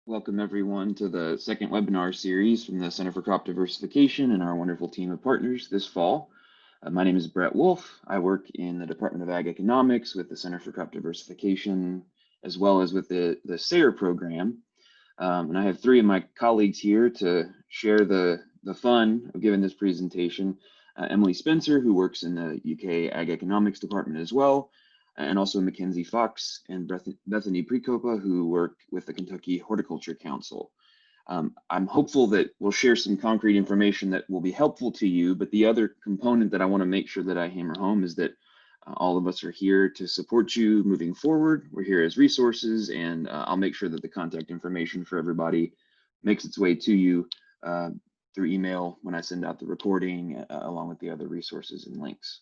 Welcome everyone to the second webinar series from the Center for Crop Diversification and our wonderful team of partners this fall. My name is Brett Wolf. I work in the Department of Ag Economics with the Center for Crop Diversification, as well as with the SARE program. And I have three of my colleagues here to share the fun of giving this presentation. Emily Spencer, who works in the UK Ag Economics Department as well, and also Mackenzie Fox and Bethany Precopa, who work with the Kentucky Horticulture Council. I'm hopeful that we'll share some concrete information that will be helpful to you, but the other component that I want to make sure that I hammer home is that all of us are here to support you moving forward. We're here as resources, and I'll make sure that the contact information for everybody makes its way to you through email when I send out the recording, along with the other resources and links.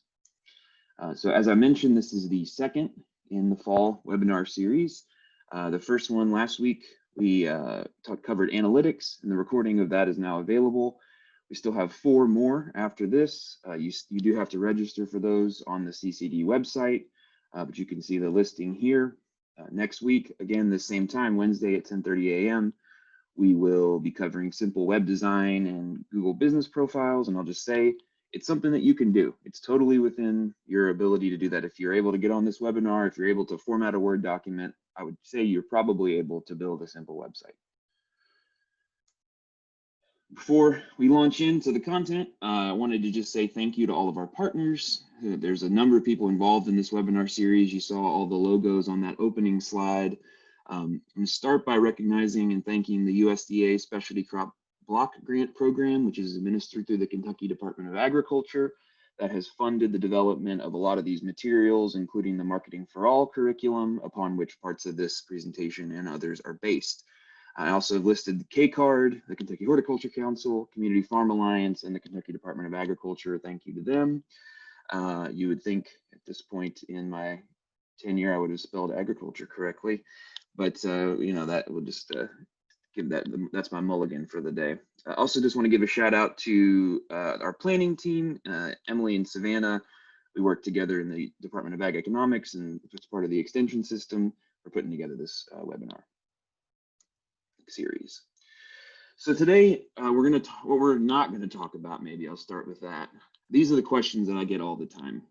So as I mentioned, this is the second in the fall webinar series. The first one last week, we covered analytics, and the recording of that is now available. We still have 4 more after this. You do have to register for those on the CCD website, but you can see the listing here. Next week, again, the same time, Wednesday at 10:30 a.m., we will be covering simple web design and Google business profiles, and I'll just say, it's something that you can do. It's totally within your ability to do that. If you're able to get on this webinar, if you're able to format a Word document, I would say you're probably able to build a simple website. Before we launch into the content, I wanted to just say thank you to all of our partners. There's a number of people involved in this webinar series. You saw all the logos on that opening slide. I'm going to start by recognizing and thanking the USDA Specialty Crop Block Grant Program, which is administered through the Kentucky Department of Agriculture, that has funded the development of a lot of these materials, including the Marketing for All curriculum, upon which parts of this presentation and others are based. I also have listed the K-Card, the Kentucky Horticulture Council, Community Farm Alliance, and the Kentucky Department of Agriculture. Thank you to them. You would think at this point in my tenure, I would have spelled agriculture correctly, but you know, that would just that's my mulligan for the day. I also just want to give a shout out to our planning team, Emily and Savannah. We work together in the Department of Ag Economics, and it's part of the extension system for putting together this webinar series. So today what we're not going to talk about, maybe I'll start with that. These are the questions that I get all the time.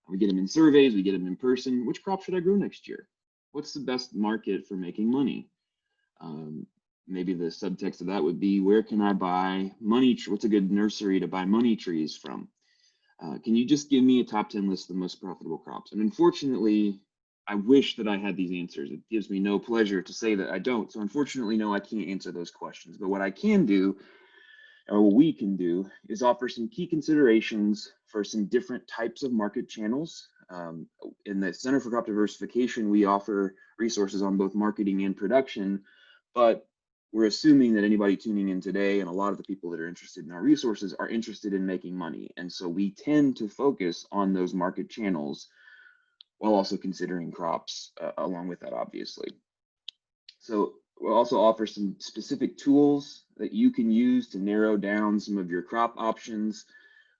We get them in surveys, we get them in person. Which crop should I grow next year? What's the best market for making money? Maybe the subtext of that would be, where can I buy money? What's a good nursery to buy money trees from? Can you just give me a top 10 list of the most profitable crops? And unfortunately, I wish that I had these answers. It gives me no pleasure to say that I don't. So unfortunately, no, I can't answer those questions. But what I can do, or what we can do, is offer some key considerations for some different types of market channels. In the Center for Crop Diversification, we offer resources on both marketing and production, but we're assuming that anybody tuning in today and a lot of the people that are interested in our resources are interested in making money. And so we tend to focus on those market channels while also considering crops along with that, obviously. So we'll also offer some specific tools that you can use to narrow down some of your crop options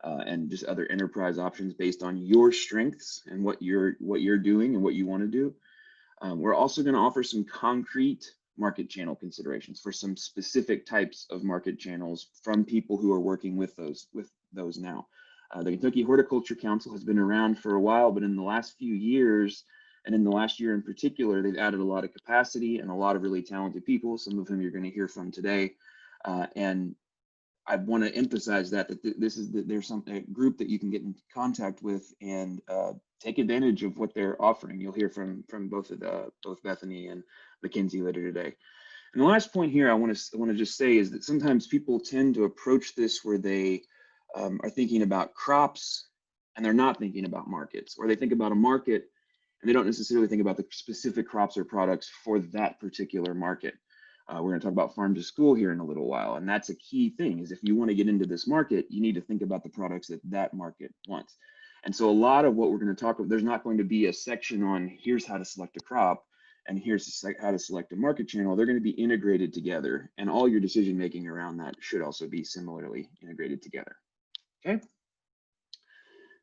and just other enterprise options based on your strengths and what you're doing and what you want to do. We're also going to offer some concrete market channel considerations for some specific types of market channels from people who are working with those now. The Kentucky Horticulture Council has been around for a while, but in the last few years, and in the last year in particular, they've added a lot of capacity and a lot of really talented people, some of whom you're going to hear from today. And I want to emphasize that there's a group that you can get in contact with and take advantage of what they're offering. You'll hear from both Bethany and Mackenzie later today. And the last point here I want to just say is that sometimes people tend to approach this where they are thinking about crops and they're not thinking about markets, or they think about a market and they don't necessarily think about the specific crops or products for that particular market. We're going to talk about farm to school here in a little while, and that's a key thing. Is if you want to get into this market, you need to think about the products that market wants. And so a lot of what we're going to talk about, there's not going to be a section on here's how to select a crop and here's how to select a market channel. They're going to be integrated together, and all your decision making around that should also be similarly integrated together. Okay.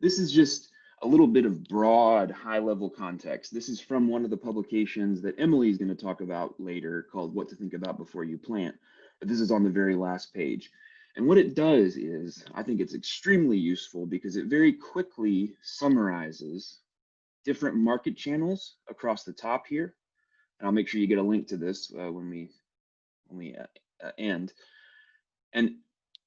This is just a little bit of broad, high-level context. This is from one of the publications that Emily is going to talk about later called What to Think About Before You Plant. But this is on the very last page. And what it does is, I think it's extremely useful because it very quickly summarizes different market channels across the top here. And I'll make sure you get a link to this when we end. And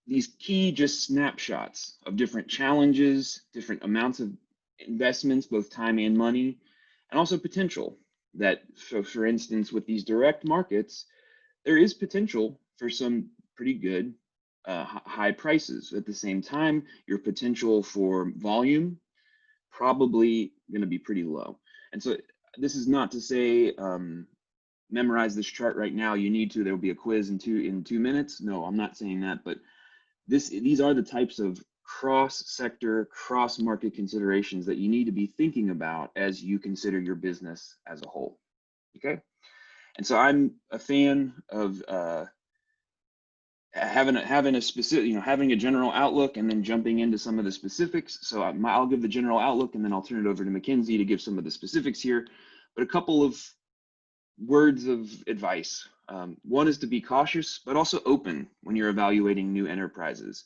these key just snapshots of different challenges, different amounts of investments, both time and money, and also potential that, so for instance, with these direct markets, there is potential for some pretty good high prices. At the same time, your potential for volume probably going to be pretty low. And so this is not to say memorize this chart right now. You need to. There will be a quiz in 2 minutes. No, I'm not saying that, but these are the types of cross-sector, cross-market considerations that you need to be thinking about as you consider your business as a whole. Okay, and so I'm a fan of having a specific, having a general outlook and then jumping into some of the specifics. So I'll give the general outlook and then I'll turn it over to Mackenzie to give some of the specifics here. But a couple of words of advice. One is to be cautious, but also open when you're evaluating new enterprises.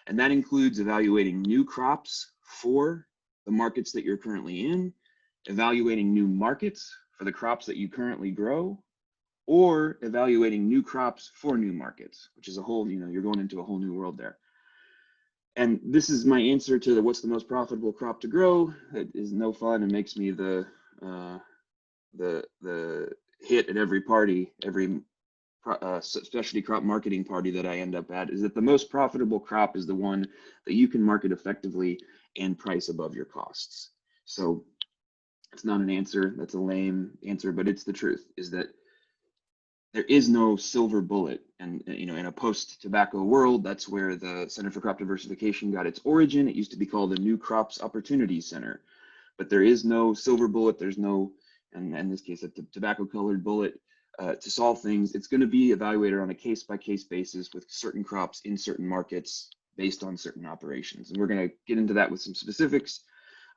And that includes evaluating new crops for the markets that you're currently in, evaluating new markets for the crops that you currently grow, or evaluating new crops for new markets, which is a whole, you're going into a whole new world there. And this is my answer to what's the most profitable crop to grow. It is no fun and makes me the hit at every party, every specialty crop marketing party that I end up at, is that the most profitable crop is the one that you can market effectively and price above your costs. So it's not an answer, that's a lame answer, but it's the truth, is that there is no silver bullet. And in a post-tobacco world, that's where the Center for Crop Diversification got its origin. It used to be called the New Crops Opportunity Center, but there is no silver bullet. There's no, and in this case, a tobacco-colored bullet to solve things. It's going to be evaluated on a case-by-case basis with certain crops in certain markets based on certain operations. And we're going to get into that with some specifics.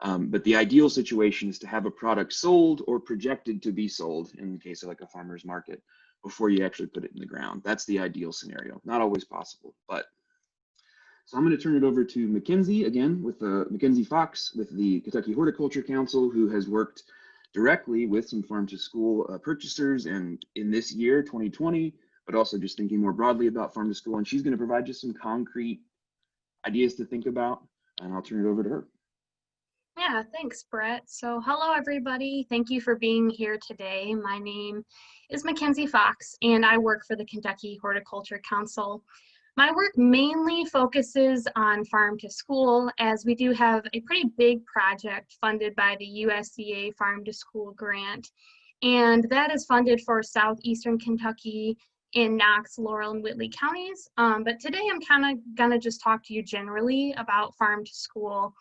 But the ideal situation is to have a product sold or projected to be sold in the case of like a farmer's market before you actually put it in the ground. That's the ideal scenario. Not always possible, but. So I'm going to turn it over to Mackenzie again with Mackenzie Fox with the Kentucky Horticulture Council, who has worked directly with some farm to school purchasers and in this year, 2020, but also just thinking more broadly about farm to school. And she's going to provide just some concrete ideas to think about, and I'll turn it over to her. Yeah, thanks, Brett. So hello, everybody. Thank you for being here today. My name is Mackenzie Fox, and I work for the Kentucky Horticulture Council. My work mainly focuses on farm to school, as we do have a pretty big project funded by the USDA Farm to School grant, and that is funded for southeastern Kentucky in Knox, Laurel, and Whitley counties. But today I'm kind of gonna just talk to you generally about farm to school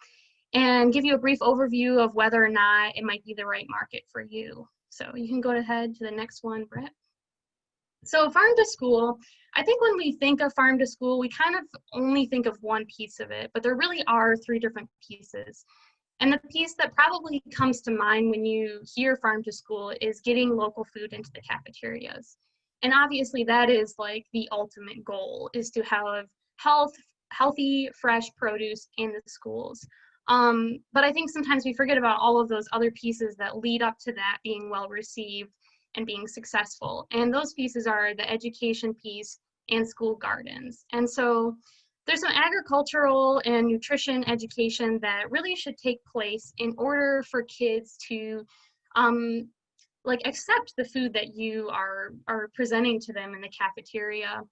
and give you a brief overview of whether or not it might be the right market for you. So you can go ahead to the next one, Brett. So farm to school, I think when we think of farm to school, we kind of only think of one piece of it, but there really are three different pieces. And the piece that probably comes to mind when you hear farm to school is getting local food into the cafeterias. And obviously that is like the ultimate goal, is to have healthy, fresh produce in the schools. But I think sometimes we forget about all of those other pieces that lead up to that being well received and being successful. And those pieces are the education piece and school gardens. And so there's some agricultural and nutrition education that really should take place in order for kids to accept the food that you are presenting to them in the cafeteria.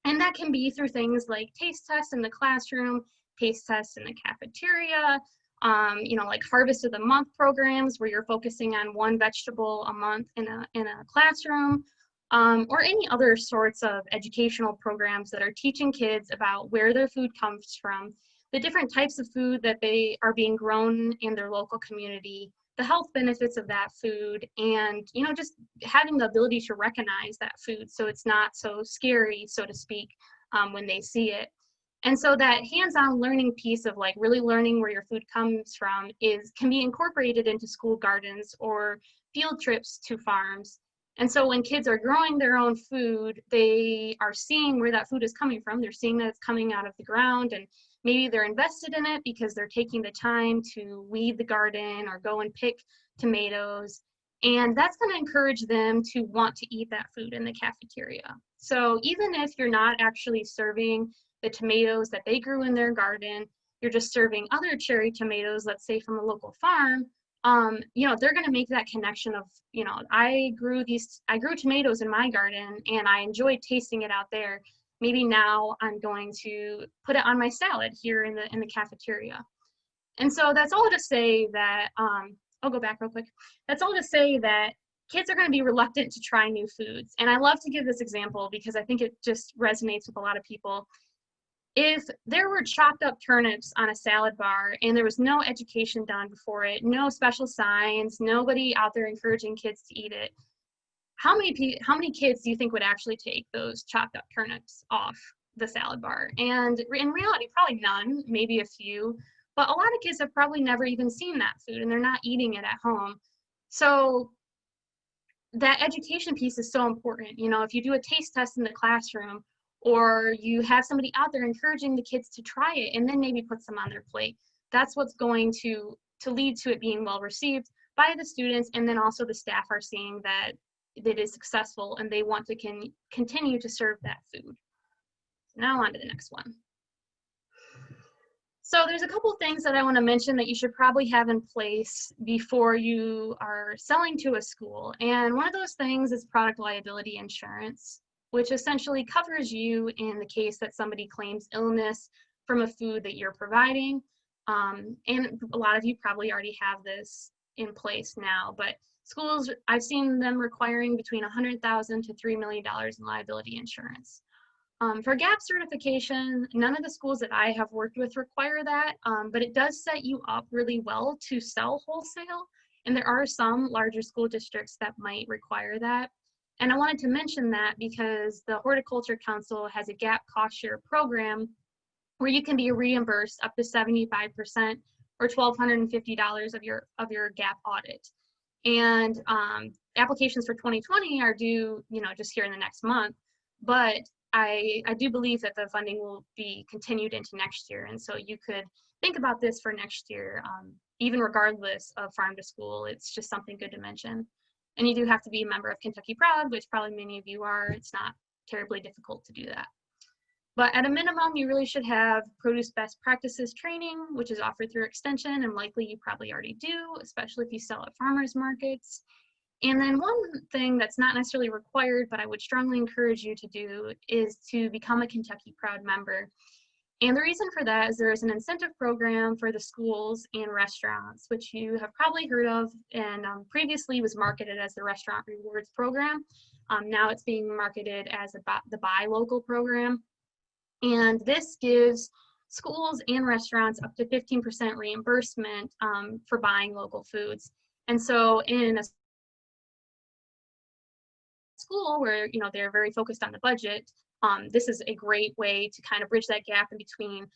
And that can be through things like taste tests in the classroom, taste tests in the cafeteria, like harvest of the month programs where you're focusing on one vegetable a month in a classroom, or any other sorts of educational programs that are teaching kids about where their food comes from, the different types of food that they are being grown in their local community, the health benefits of that food, and just having the ability to recognize that food so it's not so scary, so to speak, when they see it. And so that hands-on learning piece of like really learning where your food comes from can be incorporated into school gardens or field trips to farms. And so when kids are growing their own food, they are seeing where that food is coming from. They're seeing that it's coming out of the ground, and maybe they're invested in it because they're taking the time to weed the garden or go and pick tomatoes. And that's going to encourage them to want to eat that food in the cafeteria. So even if you're not actually serving the tomatoes that they grew in their garden, you're just serving other cherry tomatoes, let's say from a local farm, they're going to make that connection of, I grew tomatoes in my garden and I enjoyed tasting it out there. Maybe now I'm going to put it on my salad here in the cafeteria. And so that's all to say that, I'll go back real quick. That's all to say that kids are going to be reluctant to try new foods. And I love to give this example because I think it just resonates with a lot of people. If there were chopped up turnips on a salad bar and there was no education done before it, no special signs, nobody out there encouraging kids to eat it, how many kids do you think would actually take those chopped up turnips off the salad bar? And in reality, probably none, maybe a few, but a lot of kids have probably never even seen that food and they're not eating it at home. So that education piece is so important. If you do a taste test in the classroom, or you have somebody out there encouraging the kids to try it and then maybe put some on their plate, that's what's going to lead to it being well received by the students, and then also the staff are seeing that it is successful and they want to continue to serve that food. Now on to the next one. So there's a couple things that I want to mention that you should probably have in place before you are selling to a school. And one of those things is product liability insurance, which essentially covers you in the case that somebody claims illness from a food that you're providing. And a lot of you probably already have this in place now, but schools, I've seen them requiring between $100,000 to $3 million in liability insurance. For GAP certification, none of the schools that I have worked with require that, but it does set you up really well to sell wholesale. And there are some larger school districts that might require that. And I wanted to mention that because the Horticulture Council has a GAP cost share program where you can be reimbursed up to 75% or $1,250 of your GAP audit. And applications for 2020 are due, just here in the next month. But I do believe that the funding will be continued into next year. And so you could think about this for next year, even regardless of farm to school. It's just something good to mention. And you do have to be a member of Kentucky Proud, which probably many of you are. It's not terribly difficult to do that. But at a minimum, you really should have produce best practices training, which is offered through Extension, and likely you probably already do, especially if you sell at farmers markets. And then one thing that's not necessarily required, but I would strongly encourage you to do, is to become a Kentucky Proud member. And the reason for that is there is an incentive program for the schools and restaurants, which you have probably heard of, and previously was marketed as the Restaurant Rewards Program. Now it's being marketed as the Buy Local program. And this gives schools and restaurants up to 15% reimbursement for buying local foods. And so in a school where they're very focused on the budget, this is a great way to kind of bridge that gap in between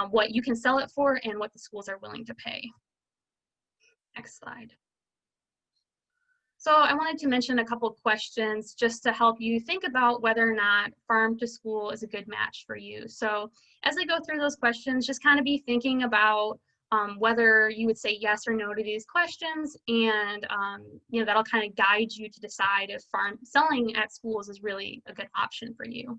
what you can sell it for and what the schools are willing to pay. Next slide. So I wanted to mention a couple of questions just to help you think about whether or not farm to school is a good match for you. So as I go through those questions, just kind of be thinking about whether you would say yes or no to these questions, and that'll kind of guide you to decide if selling at schools is really a good option for you.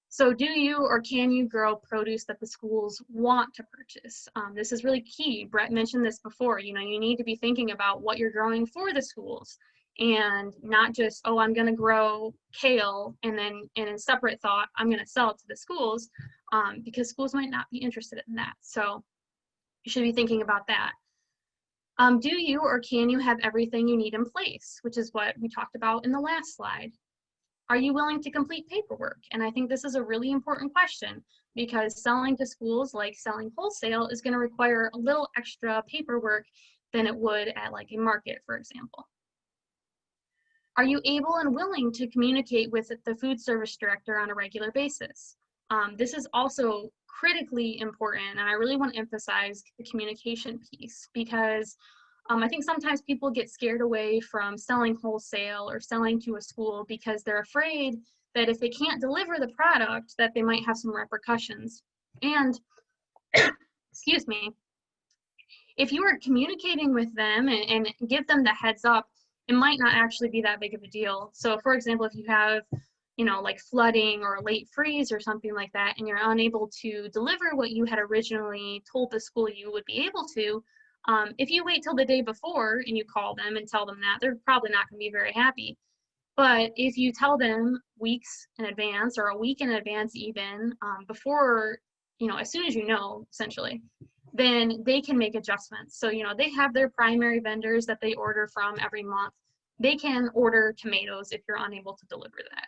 So do you or can you grow produce that the schools want to purchase? This is really key. Brett mentioned this before. You need to be thinking about what you're growing for the schools, and not just, oh, I'm going to grow kale and then in a separate thought, I'm going to sell it to the schools, because schools might not be interested in that. So you should be thinking about that. Do you or can you have everything you need in place, which is what we talked about in the last slide? Are you willing to complete paperwork? And I think this is a really important question, because selling to schools, like selling wholesale, is going to require a little extra paperwork than it would at like a market, for example. Are you able and willing to communicate with the food service director on a regular basis? This is also critically important, and I really want to emphasize the communication piece, because I think sometimes people get scared away from selling wholesale or selling to a school because they're afraid that if they can't deliver the product, that they might have some repercussions. And excuse me, if you are communicating with them and give them the heads up, it might not actually be that big of a deal. So for example, if you have, like flooding or a late freeze or something like that, and you're unable to deliver what you had originally told the school you would be able to, if you wait till the day before and you call them and tell them that, they're probably not going to be very happy. But if you tell them weeks in advance or a week in advance even, before, as soon as essentially, then they can make adjustments. So, they have their primary vendors that they order from every month. They can order tomatoes if you're unable to deliver that.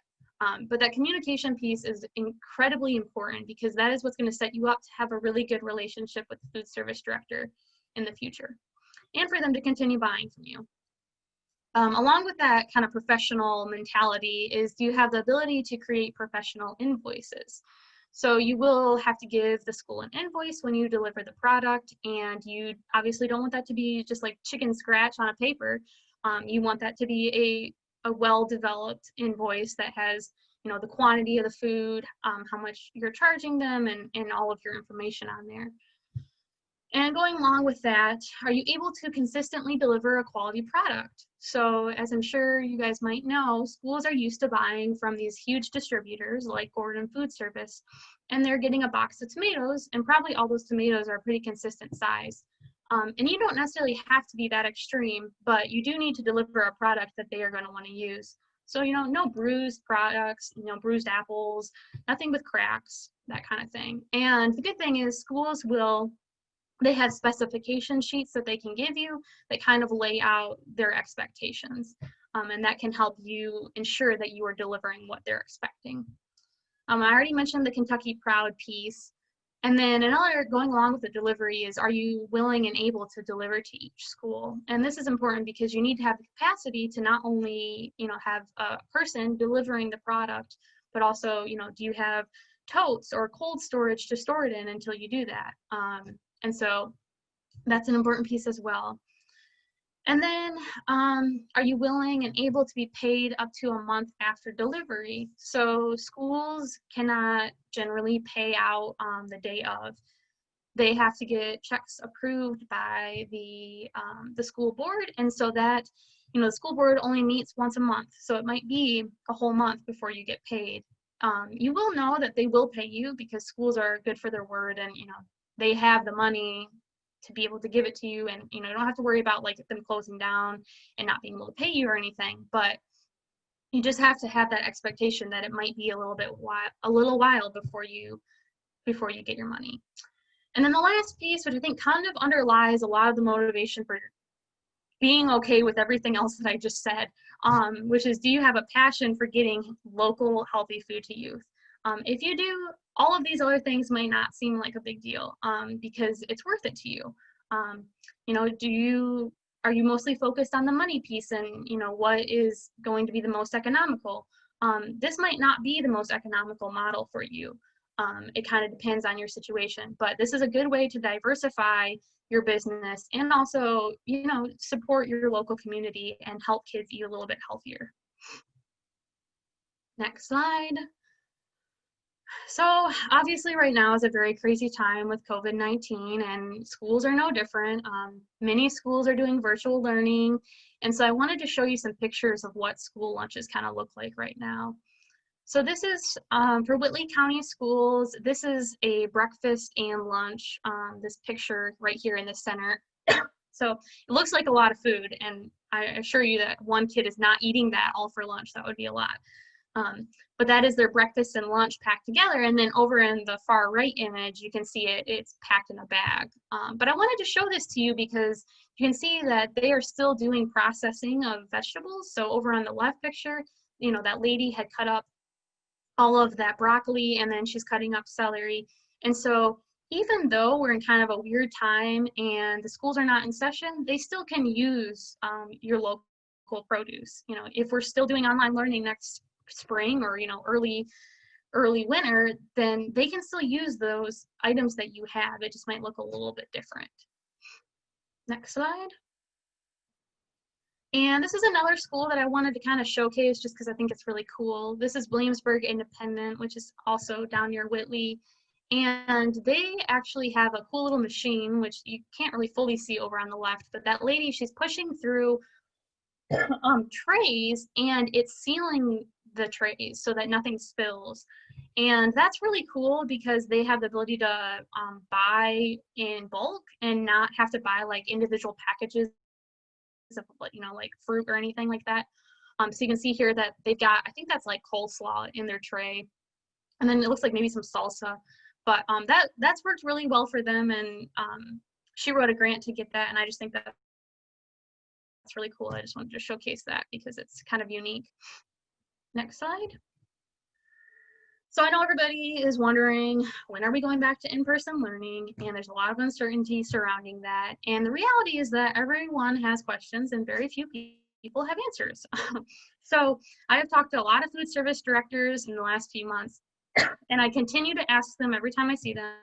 But that communication piece is incredibly important, because that is what's going to set you up to have a really good relationship with the food service director in the future, and for them to continue buying from you. Along with that kind of professional mentality is you have the ability to create professional invoices. So you will have to give the school an invoice when you deliver the product, and you obviously don't want that to be just like chicken scratch on a paper. You want that to be a well-developed invoice that has, the quantity of the food, how much you're charging them, and all of your information on there. And going along with that, are you able to consistently deliver a quality product? So as I'm sure you guys might know, schools are used to buying from these huge distributors like Gordon Food Service, and they're getting a box of tomatoes, and probably all those tomatoes are pretty consistent size. And you don't necessarily have to be that extreme, but you do need to deliver a product that they are going to want to use. So, no bruised products, bruised apples, nothing with cracks, that kind of thing. And the good thing is schools they have specification sheets that they can give you that kind of lay out their expectations. And that can help you ensure that you are delivering what they're expecting. I already mentioned the Kentucky Proud piece. And then another, going along with the delivery, is are you willing and able to deliver to each school? And this is important because you need to have the capacity to not only, have a person delivering the product, but also, do you have totes or cold storage to store it in until you do that? And so that's an important piece as well. And then, are you willing and able to be paid up to a month after delivery? So schools cannot generally pay out the day of. They have to get checks approved by the school board, and so that, the school board only meets once a month, so it might be a whole month before you get paid. You will know that they will pay you because schools are good for their word, and they have the money to be able to give it to you, and you don't have to worry about like them closing down and not being able to pay you or anything. But you just have to have that expectation that it might be a little while before you get your money. And then the last piece, which I think kind of underlies a lot of the motivation for being okay with everything else that I just said, which is, do you have a passion for getting local healthy food to youth? If you do, all of these other things might not seem like a big deal, because it's worth it to you. Are you mostly focused on the money piece and what is going to be the most economical? This might not be the most economical model for you. It kind of depends on your situation, but this is a good way to diversify your business and also, support your local community and help kids eat a little bit healthier. Next slide. So obviously right now is a very crazy time with COVID-19, and schools are no different. Many schools are doing virtual learning. And so I wanted to show you some pictures of what school lunches kind of look like right now. So this is for Whitley County Schools. This is a breakfast and lunch, this picture right here in the center. So it looks like a lot of food, and I assure you that one kid is not eating that all for lunch. That would be a lot. But that is their breakfast and lunch packed together. And then over in the far right image, you can see it's packed in a bag. But I wanted to show this to you because you can see that they are still doing processing of vegetables. So over on the left picture, that lady had cut up all of that broccoli, and then she's cutting up celery. And so even though we're in kind of a weird time and the schools are not in session, they still can use your local produce. If we're still doing online learning next spring or early early winter, then they can still use those items that you have. It just might look a little bit different. Next slide. And this is another school that I wanted to kind of showcase just because I think it's really cool. This is Williamsburg Independent, which is also down near Whitley. And they actually have a cool little machine, which you can't really fully see over on the left, but that lady, she's pushing through trays, and it's sealing the trays so that nothing spills. And that's really cool because they have the ability to buy in bulk and not have to buy like individual packages of, you know, like fruit or anything like that. So you can see here that they've got, I think that's like coleslaw in their tray, and then it looks like maybe some salsa. But that's worked really well for them, and she wrote a grant to get that, and I just think that's really cool. I just wanted to showcase that because it's kind of unique. Next slide. So I know everybody is wondering, when are we going back to in-person learning? And there's a lot of uncertainty surrounding that. And the reality is that everyone has questions and very few people have answers. So I have talked to a lot of food service directors in the last few months, and I continue to ask them every time I see them,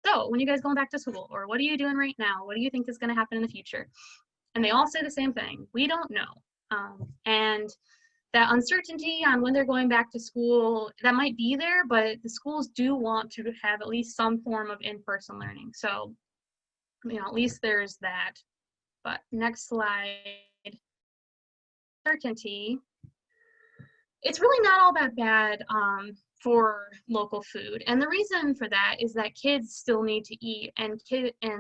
so when are you guys going back to school? Or what are you doing right now? What do you think is going to happen in the future? And they all say the same thing: we don't know. And that uncertainty on when they're going back to school, that might be there, but the schools do want to have at least some form of in-person learning. So, you know, at least there's that. But next slide. Uncertainty. It's really not all that bad for local food. And the reason for that is that kids still need to eat, and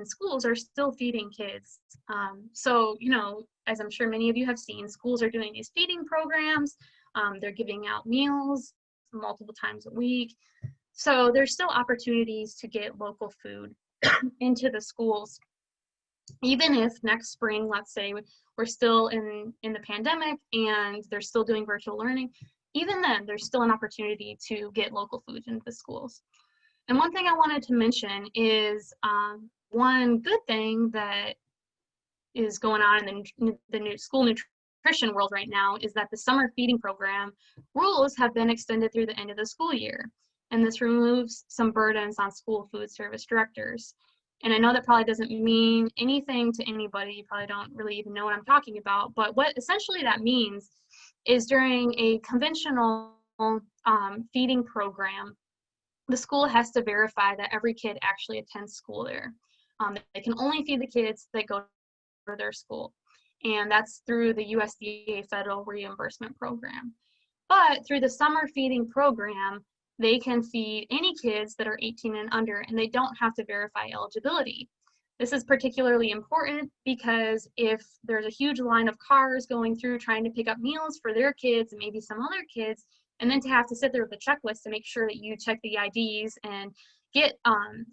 schools are still feeding kids. So, you know, as I'm sure many of you have seen, schools are doing these feeding programs. They're giving out meals multiple times a week. So there's still opportunities to get local food into the schools. Even if next spring, let's say, we're still in the pandemic and they're still doing virtual learning, even then, there's still an opportunity to get local food into the schools. And one thing I wanted to mention is one good thing that is going on in the new school nutrition world right now is that the summer feeding program rules have been extended through the end of the school year. And this removes some burdens on school food service directors. And I know that probably doesn't mean anything to anybody. You probably don't really even know what I'm talking about. But what essentially that means is during a conventional feeding program, the school has to verify that every kid actually attends school there. They can only feed the kids that go to their school. And that's through the USDA federal reimbursement program. But through the summer feeding program, they can feed any kids that are 18 and under, and they don't have to verify eligibility. This is particularly important because if there's a huge line of cars going through trying to pick up meals for their kids and maybe some other kids, and then to have to sit there with a checklist to make sure that you check the IDs and get,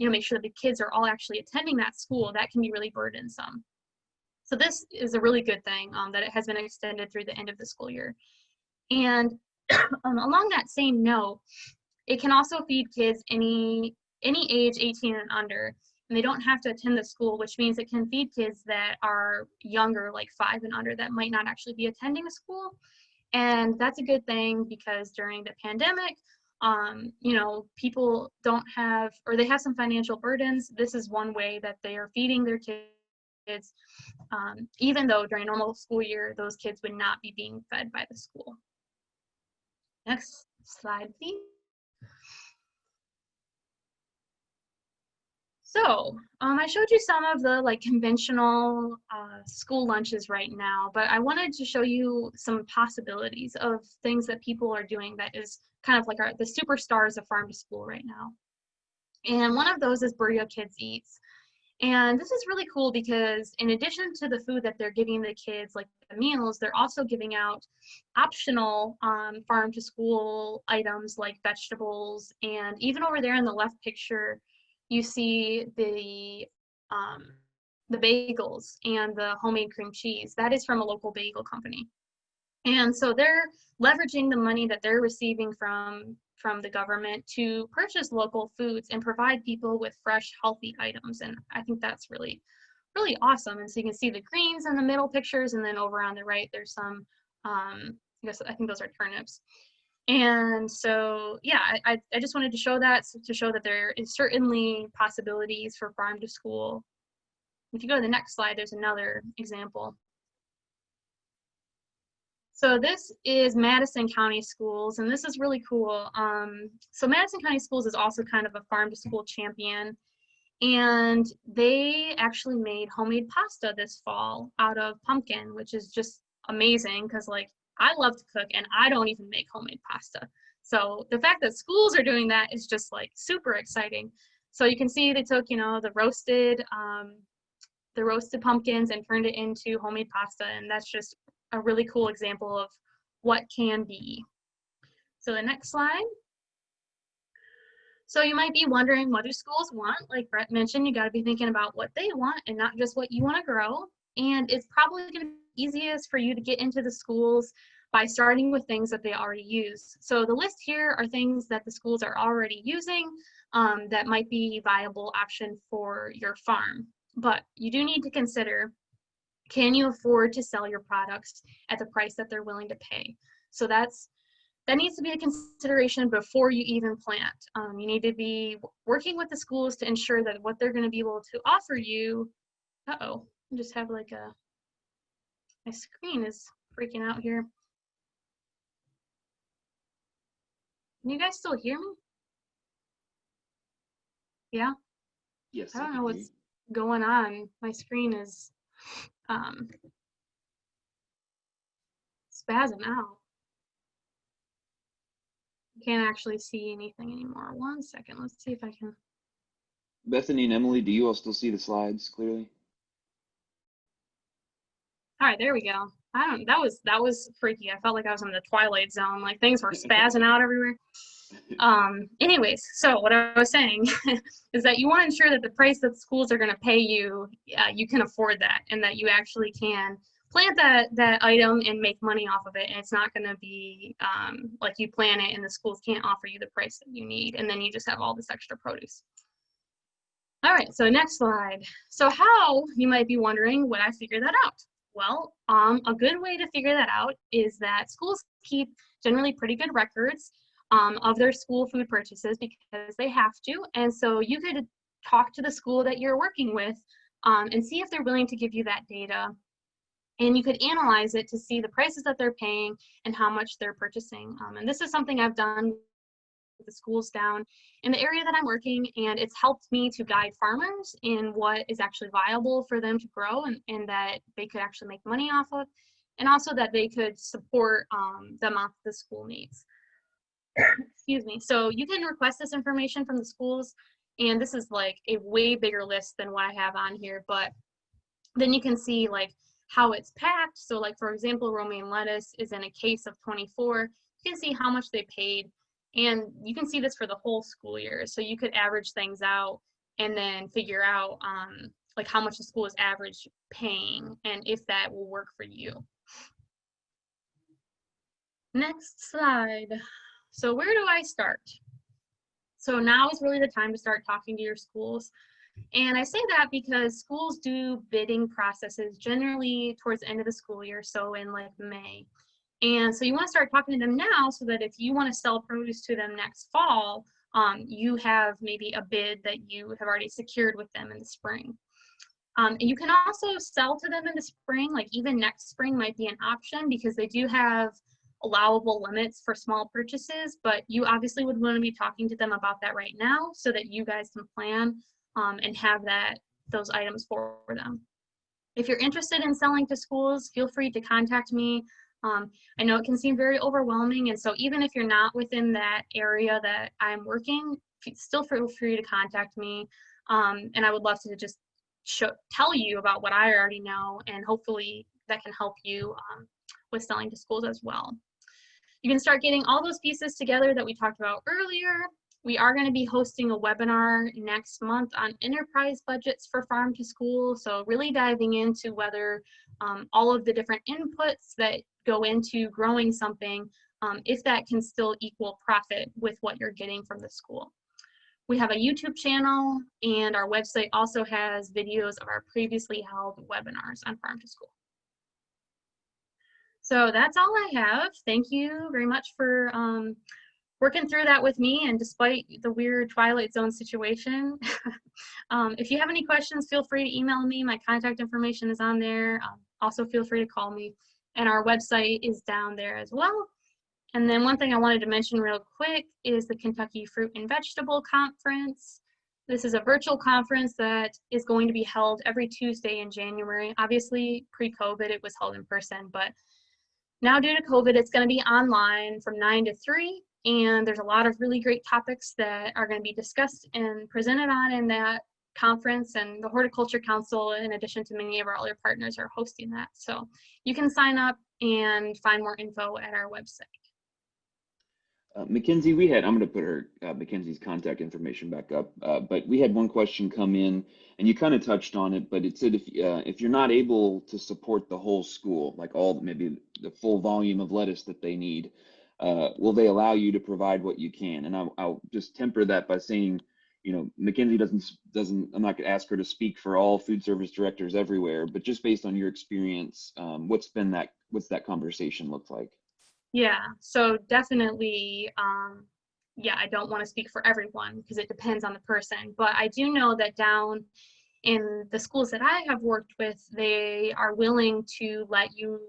make sure that the kids are all actually attending that school, that can be really burdensome. So this is a really good thing that it has been extended through the end of the school year. And along that same note, it can also feed kids any age 18 and under, and they don't have to attend the school, which means it can feed kids that are younger, like 5 and under, that might not actually be attending a school. And that's a good thing because during the pandemic, people don't have, or they have some financial burdens. This is one way that they are feeding their kids, even though during normal school year, those kids would not be being fed by the school. Next slide, please. So I showed you some of the conventional school lunches right now, but I wanted to show you some possibilities of things that people are doing that is kind of like the superstars of farm to school right now. And one of those is Burrito Kids Eats. And this is really cool because in addition to the food that they're giving the kids, like the meals, they're also giving out optional farm to school items like vegetables. And even over there in the left picture, you see the bagels and the homemade cream cheese. That is from a local bagel company. And so they're leveraging the money that they're receiving from the government to purchase local foods and provide people with fresh, healthy items. And I think that's really, really awesome. And so you can see the greens in the middle pictures, and then over on the right, there's some, I think those are turnips. And so, yeah, I just wanted to show that, to show that there is certainly possibilities for farm to school. If you go to the next slide, there's another example. So this is Madison County Schools, and this is really cool. So Madison County Schools is also kind of a farm to school champion, and they actually made homemade pasta this fall out of pumpkin, which is just amazing because, like, I love to cook and I don't even make homemade pasta. So the fact that schools are doing that is just like super exciting. So you can see they took, the roasted pumpkins and turned it into homemade pasta, and that's just a really cool example of what can be. So the next slide. So you might be wondering, what do schools want? Like Brett mentioned, you got to be thinking about what they want and not just what you want to grow. And it's probably going to be easiest for you to get into the schools by starting with things that they already use. So the list here are things that the schools are already using that might be a viable option for your farm. But you do need to consider, can you afford to sell your products at the price that they're willing to pay? So that needs to be a consideration before you even plant. You need to be working with the schools to ensure that what they're going to be able to offer you. Uh-oh, I just have like my screen is freaking out here. Can you guys still hear me? Yeah? Yes, I I don't can know hear what's you. going on. My screen is spazzing out. I can't actually see anything anymore. 1 second, let's see if I can. Bethany and Emily, do you all still see the slides clearly? All right, there we go. That was freaky. I felt like I was in the Twilight Zone. Like things were spazzing out everywhere. Anyways, so what I was saying is that you want to ensure that the price that schools are going to pay you, you can afford that, and that you actually can plant that item and make money off of it. And it's not going to be like you plant it and the schools can't offer you the price that you need, and then you just have all this extra produce. All right, so next slide. So how, you might be wondering, would I figure that out? Well, a good way to figure that out is that schools keep generally pretty good records of their school food purchases because they have to. And so you could talk to the school that you're working with and see if they're willing to give you that data. And you could analyze it to see the prices that they're paying and how much they're purchasing. And this is something I've done the schools down in the area that I'm working, and it's helped me to guide farmers in what is actually viable for them to grow and that they could actually make money off of, and also that they could support the amount the school needs. Excuse me. So you can request this information from the schools, and this is like a way bigger list than what I have on here, but then you can see like how it's packed. So like, for example, romaine lettuce is in a case of 24. You can see how much they paid. And you can see this for the whole school year. So you could average things out and then figure out like how much the school is average paying and if that will work for you. Next slide. So where do I start? So now is really the time to start talking to your schools. And I say that because schools do bidding processes generally towards the end of the school year, so in like May. And so you want to start talking to them now so that if you want to sell produce to them next fall, you have maybe a bid that you have already secured with them in the spring. And you can also sell to them in the spring, like even next spring might be an option because they do have allowable limits for small purchases, but you obviously would want to be talking to them about that right now so that you guys can plan and have those items for them. If you're interested in selling to schools, feel free to contact me. I know it can seem very overwhelming, and so even if you're not within that area that I'm working, still feel free to contact me, and I would love to just tell you about what I already know, and hopefully that can help you with selling to schools as well. You can start getting all those pieces together that we talked about earlier. We are going to be hosting a webinar next month on enterprise budgets for farm to school. So really diving into whether all of the different inputs that go into growing something, if that can still equal profit with what you're getting from the school. We have a YouTube channel, and our website also has videos of our previously held webinars on farm to school. So that's all I have. Thank you very much for working through that with me. And despite the weird Twilight Zone situation, if you have any questions, feel free to email me. My contact information is on there. Also, feel free to call me. And our website is down there as well. And then one thing I wanted to mention real quick is the Kentucky Fruit and Vegetable Conference. This is a virtual conference that is going to be held every Tuesday in January. Obviously, pre-COVID, it was held in person, but now due to COVID, it's going to be online from 9 to 3. And there's a lot of really great topics that are going to be discussed and presented on in that conference. And the Horticulture Council, in addition to many of our other partners, are hosting that. So you can sign up and find more info at our website. Mackenzie, I'm going to put her, Mackenzie's contact information back up, but we had one question come in, and you kind of touched on it, but it said if you're not able to support the whole school, like maybe the full volume of lettuce that they need, will they allow you to provide what you can? And I'll just temper that by saying, Mackenzie doesn't, I'm not going to ask her to speak for all food service directors everywhere, but just based on your experience, what's that conversation look like? Yeah, so definitely, yeah, I don't want to speak for everyone because it depends on the person, but I do know that down in the schools that I have worked with, they are willing to let you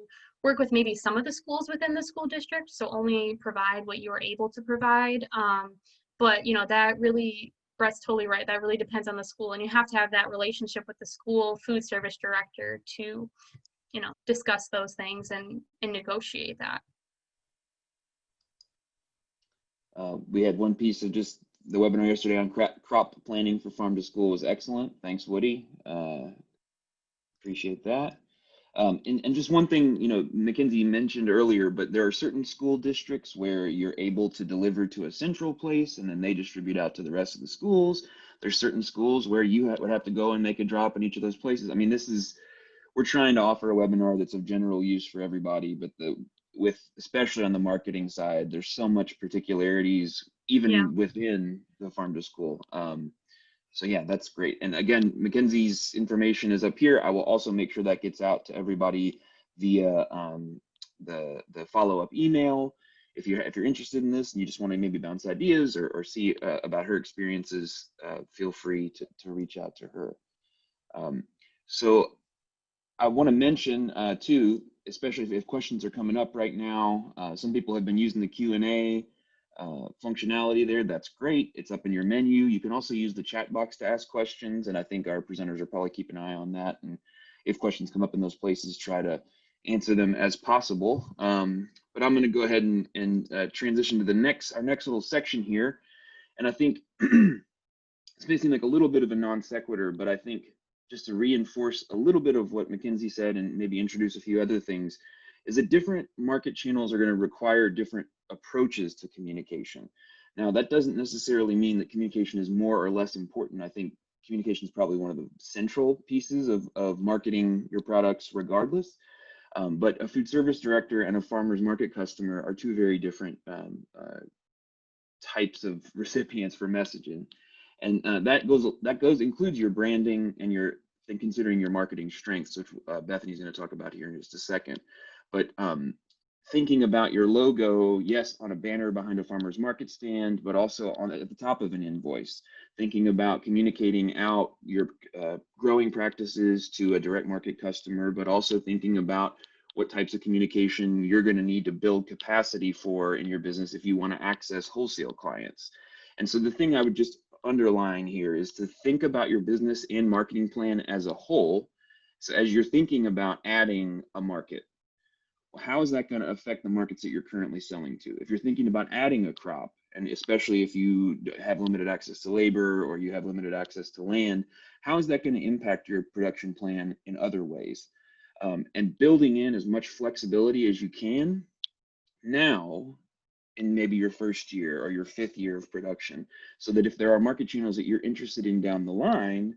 work with maybe some of the schools within the school district, so only provide what you are able to provide. But that really, Brett's totally right. That really depends on the school, and you have to have that relationship with the school food service director to, discuss those things and negotiate that. We had one piece of just the webinar yesterday on crop planning for farm to school was excellent. Thanks, Woody. Appreciate that. And just one thing, Mackenzie mentioned earlier, but there are certain school districts where you're able to deliver to a central place and then they distribute out to the rest of the schools. There's certain schools where you would have to go and make a drop in each of those places. I mean, we're trying to offer a webinar that's of general use for everybody, but especially on the marketing side, there's so much particularities even within the farm to school. So yeah, that's great. And again, Mackenzie's information is up here. I will also make sure that gets out to everybody via the follow-up email. If you're interested in this and you just want to maybe bounce ideas or see about her experiences, feel free to reach out to her. So I want to mention too, especially if questions are coming up right now, some people have been using the Q&A functionality there. That's great. It's up in your menu. You can also use the chat box to ask questions, and I think our presenters are probably keeping an eye on that. And if questions come up in those places, try to answer them as possible. But I'm going to go ahead and transition to our next little section here. And I think this may seem like a little bit of a non sequitur, but I think just to reinforce a little bit of what Mackenzie said and maybe introduce a few other things, is that different market channels are going to require different approaches to communication. Now, that doesn't necessarily mean that communication is more or less important. I think communication is probably one of the central pieces of marketing your products regardless. But a food service director and a farmer's market customer are two very different types of recipients for messaging. And that includes your branding and considering your marketing strengths, which Bethany's going to talk about here in just a second. But thinking about your logo, yes, on a banner behind a farmer's market stand, but also at the top of an invoice. Thinking about communicating out your growing practices to a direct market customer, but also thinking about what types of communication you're going to need to build capacity for in your business if you want to access wholesale clients. And so the thing I would just underline here is to think about your business and marketing plan as a whole. So as you're thinking about adding a market, how is that going to affect the markets that you're currently selling to? If you're thinking about adding a crop, and especially if you have limited access to labor or you have limited access to land, how is that going to impact your production plan in other ways? And building in as much flexibility as you can now in maybe your first year or your 5th year of production, so that if there are market channels that you're interested in down the line,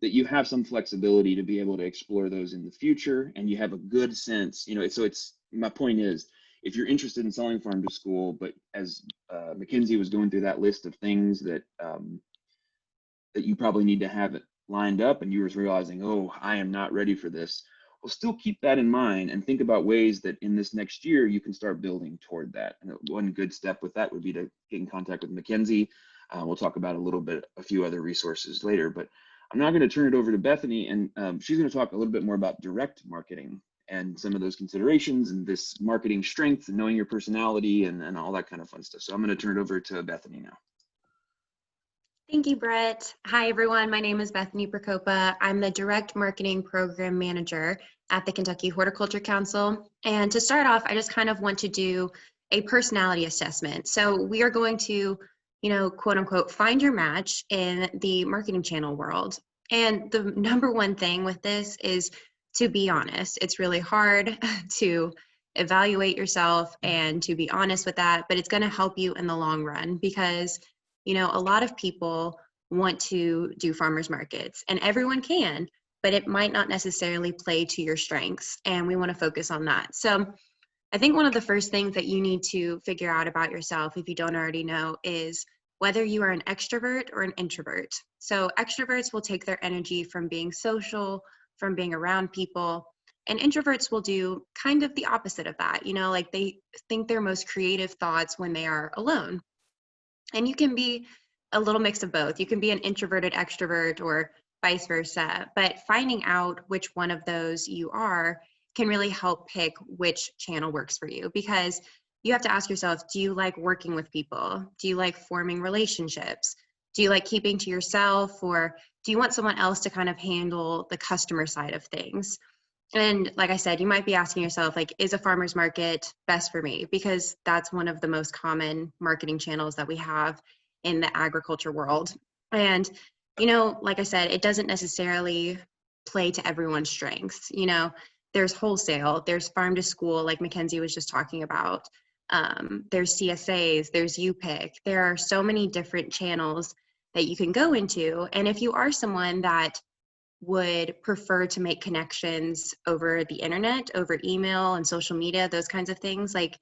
that you have some flexibility to be able to explore those in the future, and you have a good sense, so my point is, if you're interested in selling farm to school, but as Mackenzie was going through that list of things that that you probably need to have it lined up, and you were realizing, oh, I am not ready for this. Well, still keep that in mind and think about ways that in this next year you can start building toward that. And one good step with that would be to get in contact with Mackenzie. We'll talk about a few other resources later, but I'm now going to turn it over to Bethany, and she's going to talk a little bit more about direct marketing and some of those considerations and this marketing strength and knowing your personality and all that kind of fun stuff. So I'm going to turn it over to Bethany now. Thank you, Brett. Hi, everyone. My name is Bethany Procopa. I'm the Direct Marketing Program Manager at the Kentucky Horticulture Council. And to start off, I just kind of want to do a personality assessment. So we are going to, quote unquote, find your match in the marketing channel world. And the number one thing with this is to be honest. It's really hard to evaluate yourself and to be honest with that, but it's going to help you in the long run because a lot of people want to do farmers markets and everyone can, but it might not necessarily play to your strengths. And we want to focus on that. So I think one of the first things that you need to figure out about yourself, if you don't already know, is whether you are an extrovert or an introvert. So extroverts will take their energy from being social, from being around people, and introverts will do kind of the opposite of that. Like they think their most creative thoughts when they are alone. And you can be a little mix of both. You can be an introverted extrovert or vice versa, but finding out which one of those you are can really help pick which channel works for you, because you have to ask yourself, do you like working with people? Do you like forming relationships? Do you like keeping to yourself, or do you want someone else to kind of handle the customer side of things? And like I said, you might be asking yourself, like, is a farmer's market best for me? Because that's one of the most common marketing channels that we have in the agriculture world. And, like I said, it doesn't necessarily play to everyone's strengths. There's wholesale, there's farm to school, like Mackenzie was just talking about. There's CSAs, there's UPIC. There are so many different channels that you can go into. And if you are someone that would prefer to make connections over the internet, over email and social media, those kinds of things, like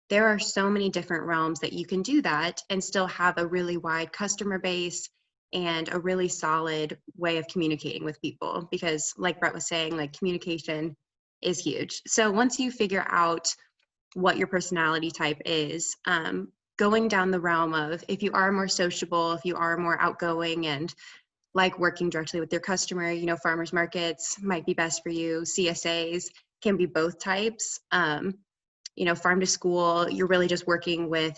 there are so many different realms that you can do that and still have a really wide customer base and a really solid way of communicating with people. Because like Brett was saying, like communication is huge. So once you figure out what your personality type is, going down the realm of if you are more sociable, if you are more outgoing and like working directly with their customer, farmers markets might be best for you. CSAs can be both types. Farm to school, you're really just working with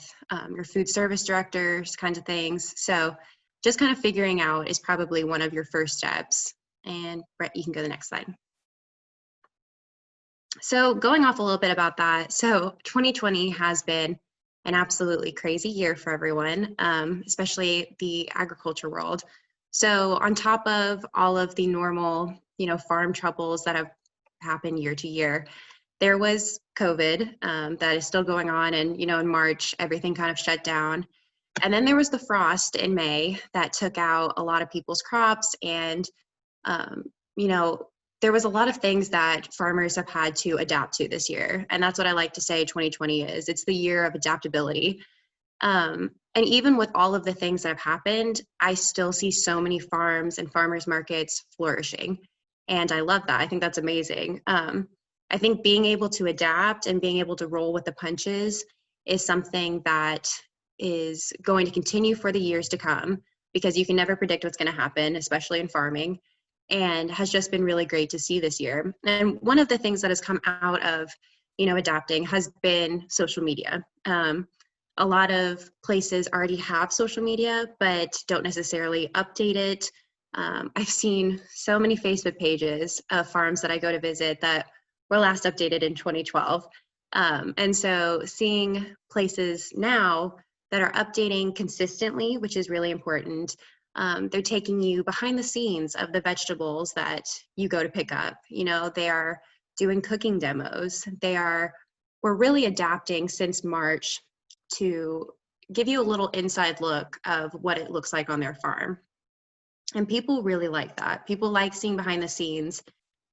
your food service directors, kinds of things. So just kind of figuring out is probably one of your first steps. And Brett, you can go to the next slide. So going off a little bit about that. So 2020 has been an absolutely crazy year for everyone, especially the agriculture world. So on top of all of the normal, farm troubles that have happened year to year, there was COVID that is still going on. And, in March, everything kind of shut down. And then there was the frost in May that took out a lot of people's crops. And, there was a lot of things that farmers have had to adapt to this year. And that's what I like to say 2020 is. It's the year of adaptability. And even with all of the things that have happened, I still see so many farms and farmers markets flourishing. And I love that. I think that's amazing. I think being able to adapt and being able to roll with the punches is something that is going to continue for the years to come, because you can never predict what's going to happen, especially in farming, and has just been really great to see this year. And one of the things that has come out of, adapting has been social media. A lot of places already have social media, but don't necessarily update it. I've seen so many Facebook pages of farms that I go to visit that were last updated in 2012. And so seeing places now that are updating consistently, which is really important. They're taking you behind the scenes of the vegetables that you go to pick up. They are doing cooking demos. We're really adapting since March to give you a little inside look of what it looks like on their farm. And people really like that. People like seeing behind the scenes.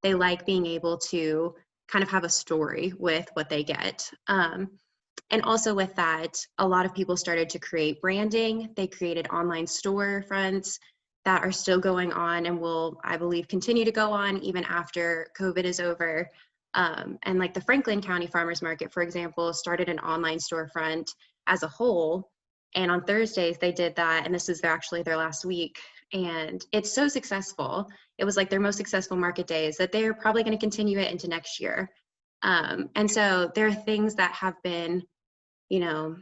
They like being able to kind of have a story with what they get. And also with that, a lot of people started to create branding. They created online storefronts. that are still going on and will, I believe, continue to go on even after COVID is over. And like the Franklin County Farmers Market, for example, started an online storefront as a whole. And on Thursdays, they did that. And this is actually their last week. And it's so successful. It was like their most successful market days that they're probably going to continue it into next year. And so there are things that have been, you know,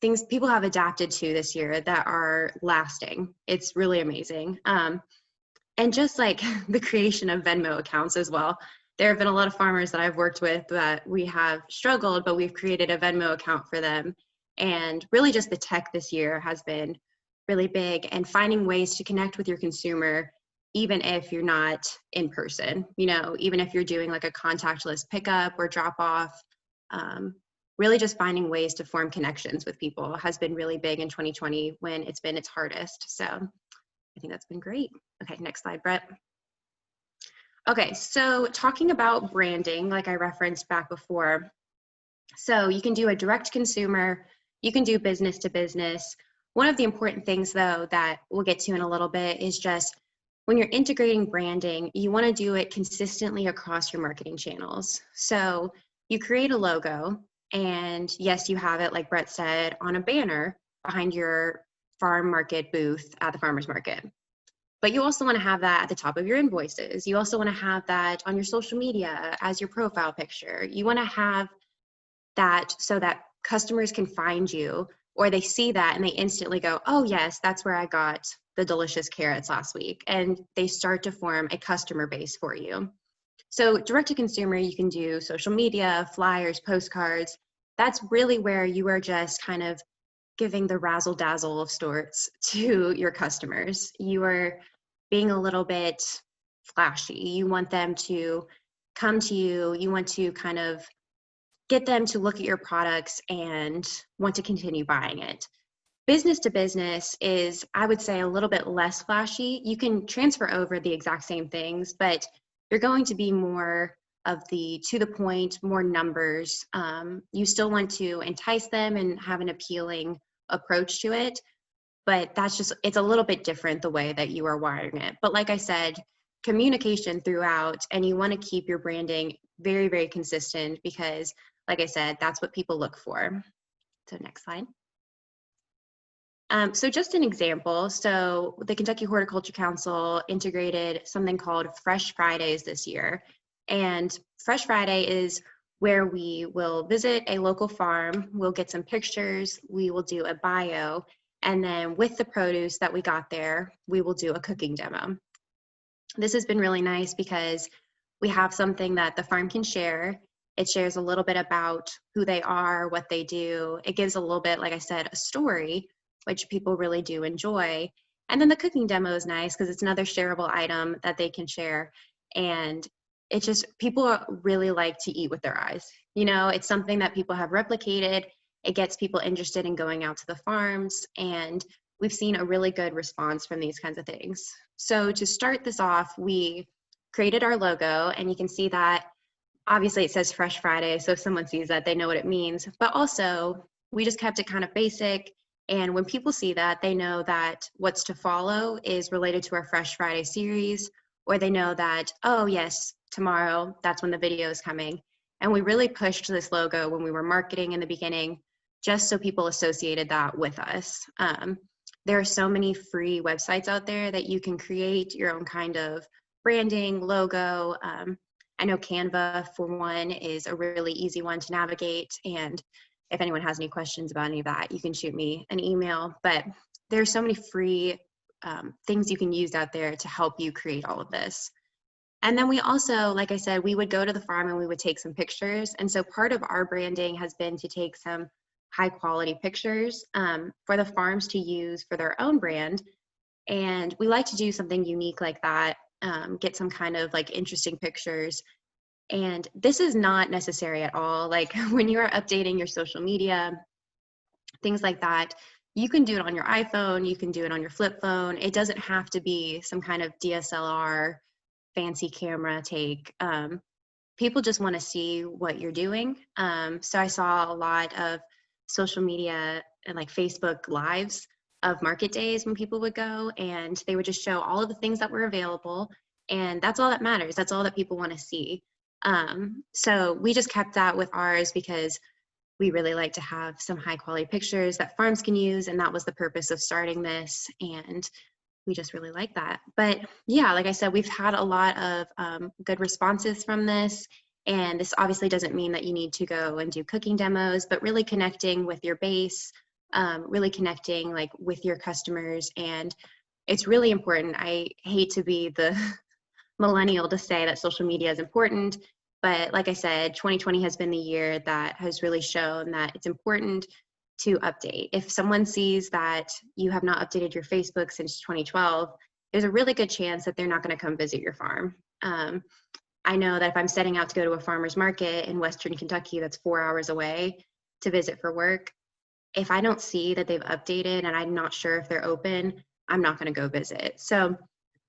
things people have adapted to this year that are lasting. It's really amazing. And just like the creation of Venmo accounts as well. There have been a lot of farmers that I've worked with that we have struggled, but we've created a Venmo account for them. And really just the tech this year has been really big, and finding ways to connect with your consumer, even if you're not in person, you know, even if you're doing like a contactless pickup or drop off, really just finding ways to form connections with people has been really big in 2020 when it's been its hardest. So I think that's been great. Okay, next slide, Brett. Okay, so talking about branding, like I referenced back before. So you can do a direct consumer, you can do business to business. One of the important things though that we'll get to in a little bit is just when you're integrating branding, you want to do it consistently across your marketing channels. So you create a logo, and yes, you have it, like Brett said, on a banner behind your farm market booth at the farmer's market. But you also want to have that at the top of your invoices. You also want to have that on your social media as your profile picture. You want to have that so that customers can find you, or they see that and they instantly go, oh yes, that's where I got the delicious carrots last week. And they start to form a customer base for you. So direct to consumer, you can do social media, flyers, postcards. That's really where you are just kind of giving the razzle dazzle of sorts to your customers. You are being a little bit flashy. You want them to come to you. You want to kind of get them to look at your products and want to continue buying it. Business to business is, I would say, a little bit less flashy. You can transfer over the exact same things, but you're going to be more of the to the point, more numbers. You still want to entice them and have an appealing approach to it, but that's just, it's a little bit different the way that you are wiring it. But like I said, communication throughout, and you want to keep your branding very, very consistent because, like I said, that's what people look for. So next slide. So just an example, so the Kentucky Horticulture Council integrated something called Fresh Fridays this year. And Fresh Friday is where we will visit a local farm, we'll get some pictures, we will do a bio, and then with the produce that we got there, we will do a cooking demo. This has been really nice because we have something that the farm can share. It shares a little bit about who they are, what they do. It gives a little bit, like I said, a story, which people really do enjoy. And then the cooking demo is nice because it's another shareable item that they can share. And it just, people really like to eat with their eyes. You know, it's something that people have replicated. It gets people interested in going out to the farms. And we've seen a really good response from these kinds of things. So to start this off, we created our logo, and you can see that obviously it says Fresh Friday. So if someone sees that, they know what it means. But also, we just kept it kind of basic. And when people see that, they know that what's to follow is related to our Fresh Friday series, or they know that, oh yes, tomorrow, that's when the video is coming. And we really pushed this logo when we were marketing in the beginning, just so people associated that with us. There are so many free websites out there that you can create your own kind of branding, logo. I know Canva, for one, is a really easy one to navigate. And if anyone has any questions about any of that, you can shoot me an email. But there's so many free things you can use out there to help you create all of this. And then we also, like I said, we would go to the farm and we would take some pictures. And so part of our branding has been to take some high quality pictures for the farms to use for their own brand. And we like to do something unique like that, get some kind of like interesting pictures. And this is not necessary at all. Like when you are updating your social media, things like that, you can do it on your iPhone, you can do it on your flip phone. It doesn't have to be some kind of DSLR fancy camera take. People just want to see what you're doing. So I saw a lot of social media and like Facebook lives of market days when people would go, and they would just show all of the things that were available. And that's all that matters. That's all that people want to see. So we just kept that with ours because we really like to have some high quality pictures that farms can use. And that was the purpose of starting this. And we just really like that. But yeah, like I said, we've had a lot of good responses from this. And this obviously doesn't mean that you need to go and do cooking demos, but really connecting with your base, really connecting like with your customers. And it's really important. I hate to be the millennial to say that social media is important, but like I said, 2020 has been the year that has really shown that it's important to update. If someone sees that you have not updated your Facebook since 2012, there's a really good chance that they're not going to come visit your farm. I know that if I'm setting out to go to a farmer's market in Western Kentucky that's 4 hours away to visit for work, if I don't see that they've updated and I'm not sure if they're open, I'm not going to go visit. So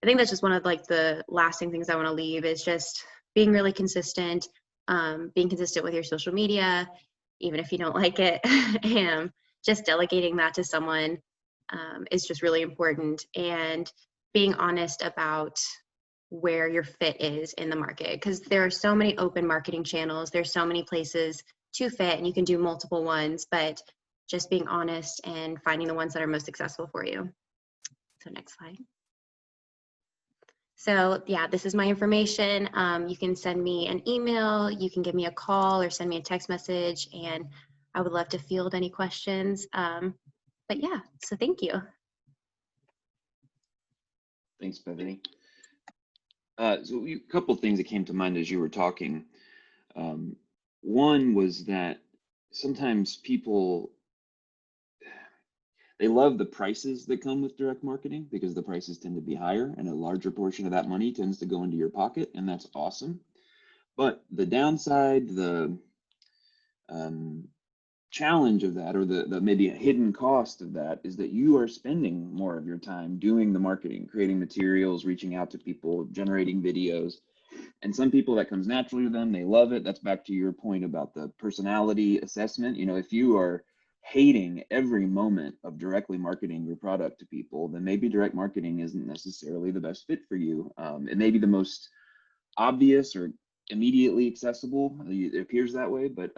I think that's just one of like the lasting things I want to leave is just being really consistent, being consistent with your social media, even if you don't like it, and just delegating that to someone is just really important, and being honest about where your fit is in the market, because there are so many open marketing channels, there's so many places to fit, and you can do multiple ones, but just being honest and finding the ones that are most successful for you. So next slide. So yeah, this is my information. You can send me an email, you can give me a call or send me a text message, and I would love to field any questions. But yeah, so thank you. Thanks, Bethany. So a couple of things that came to mind as you were talking. One was that sometimes people, they love the prices that come with direct marketing because the prices tend to be higher and a larger portion of that money tends to go into your pocket, and that's awesome. But the downside, the challenge of that, or the maybe a hidden cost of that, is that you are spending more of your time doing the marketing, creating materials, reaching out to people, generating videos. And some people, that comes naturally to them, they love it. That's back to your point about the personality assessment. You know, if you are hating every moment of directly marketing your product to people, then maybe direct marketing isn't necessarily the best fit for you. It may be the most obvious or immediately accessible. It appears that way, but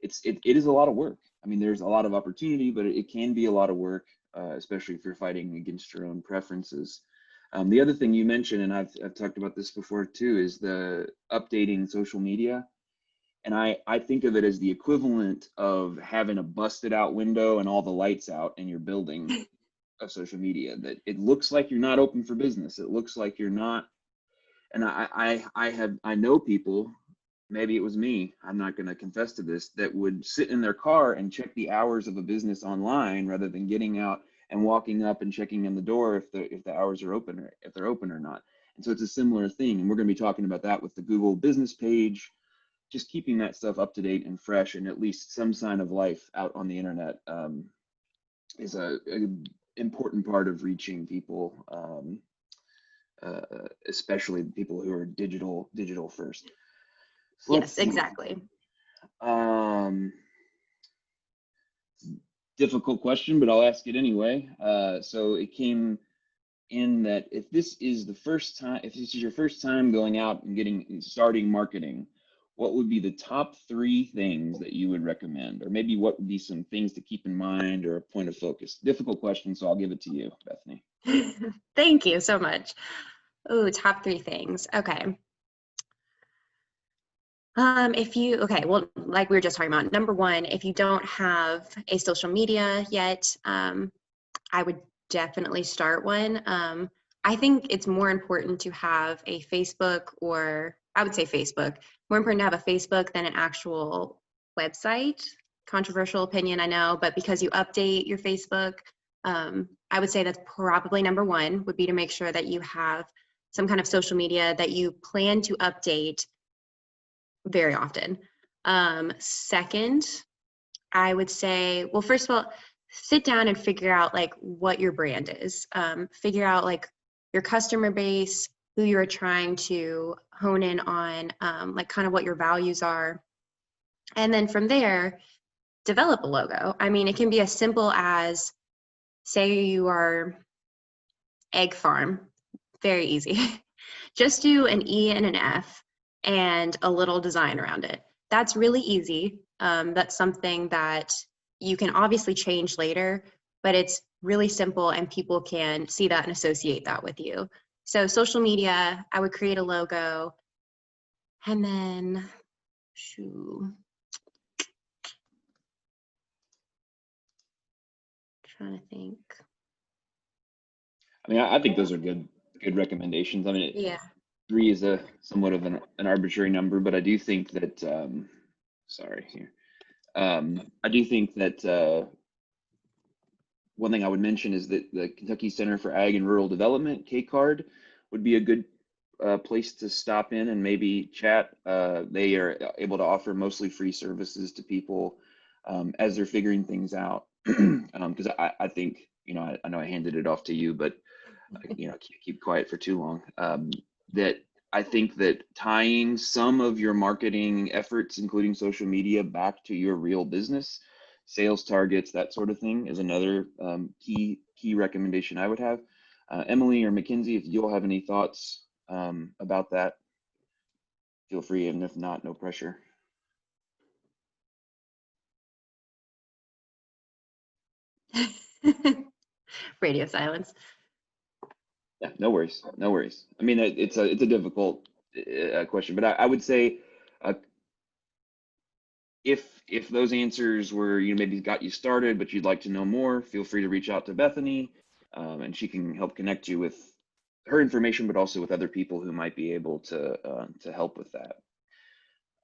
it is a lot of work. I mean, there's a lot of opportunity, but it can be a lot of work, especially if you're fighting against your own preferences. The other thing you mentioned, and I've talked about this before too, is the updating social media. And I think of it as the equivalent of having a busted out window and all the lights out in your building of social media. That it looks like you're not open for business. It looks like you're not. And I know people, maybe it was me, I'm not going to confess to this, that would sit in their car and check the hours of a business online rather than getting out and walking up and checking in the door if the hours are open, or if they're open or not. And so it's a similar thing, and we're going to be talking about that with the Google business page, just keeping that stuff up to date and fresh, and at least some sign of life out on the internet is a important part of reaching people, especially people who are digital first. So Yes, exactly. Difficult question, but I'll ask it anyway. So it came in that if this is your first time going out and starting marketing, what would be the top 3 things that you would recommend? Or maybe what would be some things to keep in mind or a point of focus? Difficult question, so I'll give it to you, Bethany. Thank you so much. Oh, top 3 things. Okay. Well, like we were just talking about, number 1, if you don't have a social media yet, I would definitely start one. I think it's more important to have a Facebook, or I would say Facebook, more important to have a Facebook than an actual website. Controversial opinion, I know, but because you update your Facebook, I would say that's probably number 1, would be to make sure that you have some kind of social media that you plan to update very often. Second, I would say, well, first of all, sit down and figure out like what your brand is. Figure out like your customer base, who you're trying to hone in on, like kind of what your values are. And then from there, develop a logo. I mean, it can be as simple as say you are egg farm, very easy. Just do an E and an F and a little design around it. That's really easy. That's something that you can obviously change later, but it's really simple and people can see that and associate that with you. So social media, I would create a logo and then, trying to think. I mean, I think those are good recommendations. I mean, Yeah. 3 is a somewhat of an arbitrary number, but I do think that, sorry here. I do think that one thing I would mention is that the Kentucky Center for Ag and Rural Development, KCARD, would be a good place to stop in and maybe chat. They are able to offer mostly free services to people as they're figuring things out. Because I think, you know, I know I handed it off to you, but you know, can't keep quiet for too long. That I think that tying some of your marketing efforts, including social media, back to your real business, sales targets, that sort of thing, is another key recommendation I would have. Emily or Mackenzie, if you'll have any thoughts about that, feel free, and if not, no pressure. Radio silence. Yeah, no worries, no worries. I mean, it's a difficult question, but I would say if those answers were, you know, maybe got you started, but you'd like to know more, feel free to reach out to Bethany, and she can help connect you with her information, but also with other people who might be able to help with that.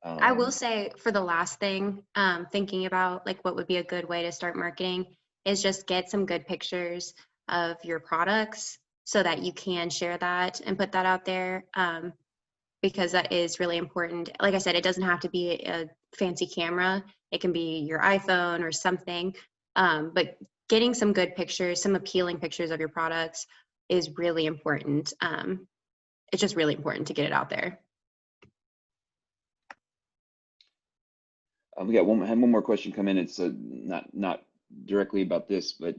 I will say for the last thing, thinking about like what would be a good way to start marketing is just get some good pictures of your products so that you can share that and put that out there, because that is really important. Like I said, it doesn't have to be a fancy camera. It can be your iPhone or something, but getting some good pictures, some appealing pictures of your products is really important. It's just really important to get it out there. We got one more question come in. It's not directly about this, but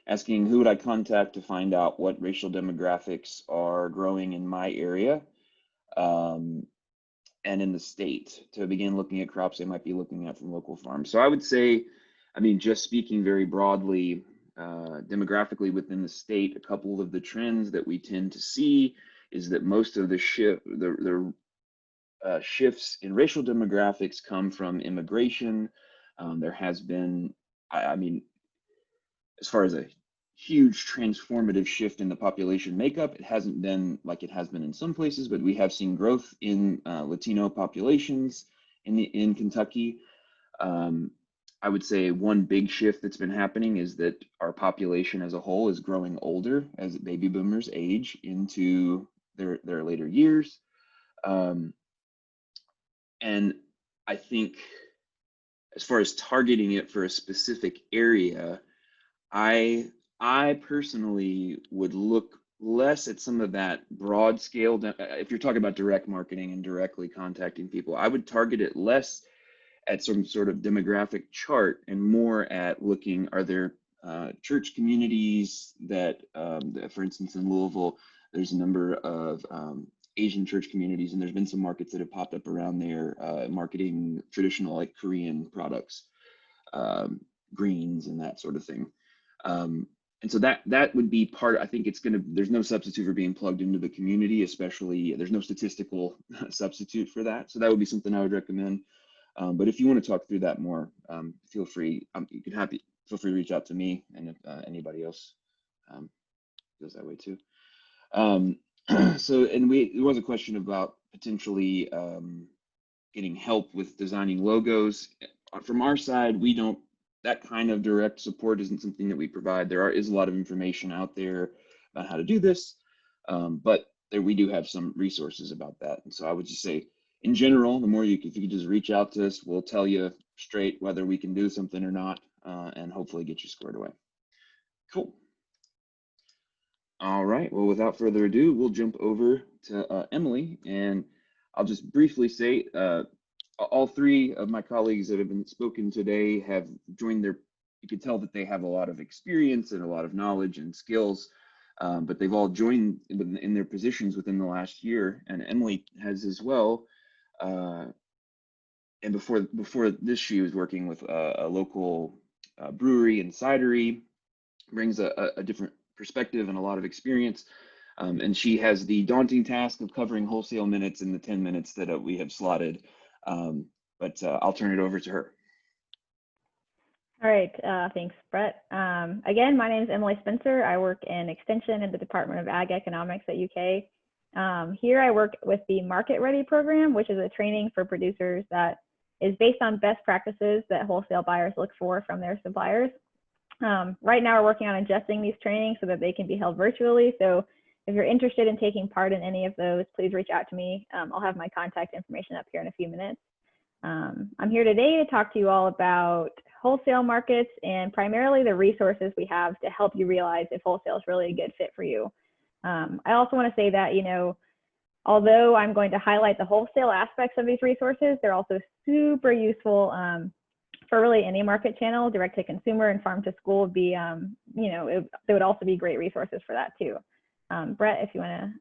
asking who would I contact to find out what racial demographics are growing in my area and in the state to begin looking at crops they might be looking at from local farms. So I would say, I mean, just speaking very broadly, demographically within the state, a couple of the trends that we tend to see is that most of the shifts in racial demographics come from immigration. There has been, I mean, as far as a huge transformative shift in the population makeup, it hasn't been like it has been in some places, but we have seen growth in Latino populations in Kentucky. I would say one big shift that's been happening is that our population as a whole is growing older as baby boomers age into their later years. And I think as far as targeting it for a specific area, I personally would look less at some of that broad scale. If you're talking about direct marketing and directly contacting people, I would target it less at some sort of demographic chart and more at looking, are there church communities that, for instance, in Louisville, there's a number of Asian church communities, and there's been some markets that have popped up around there marketing traditional like Korean products, greens and that sort of thing. And so that would be part, I think there's no substitute for being plugged into the community, especially there's no statistical substitute for that. So that would be something I would recommend. But if you want to talk through that more, feel free. You can feel free to reach out to me, and if anybody else goes that way too. So, and there was a question about potentially getting help with designing logos. From our side, we don't. That kind of direct support isn't something that we provide. There is a lot of information out there about how to do this, but we do have some resources about that. And so I would just say, in general, the more if you could just reach out to us, we'll tell you straight whether we can do something or not, and hopefully get you squared away. Cool. All right. Well, without further ado, we'll jump over to Emily, and I'll just briefly say, all 3 of my colleagues that have been spoken today have joined their you could tell that they have a lot of experience and a lot of knowledge and skills, but they've all joined in their positions within the last year, and Emily has as well. And before this, she was working with a local brewery and cidery, brings a different perspective and a lot of experience. And she has the daunting task of covering wholesale minutes in the 10 minutes that we have slotted. But I'll turn it over to her. All right, thanks, Brett. Again, my name is Emily Spencer. I work in Extension in the Department of Ag Economics at UK. Here I work with the Market Ready program, which is a training for producers that is based on best practices that wholesale buyers look for from their suppliers. Right now we're working on adjusting these trainings so that they can be held virtually. So if you're interested in taking part in any of those, please reach out to me. I'll have my contact information up here in a few minutes. I'm here today to talk to you all about wholesale markets and primarily the resources we have to help you realize if wholesale is really a good fit for you. I also want to say that, although I'm going to highlight the wholesale aspects of these resources, they're also super useful for really any market channel. Direct to consumer and farm to school would be, they would also be great resources for that too. Brett, if you want to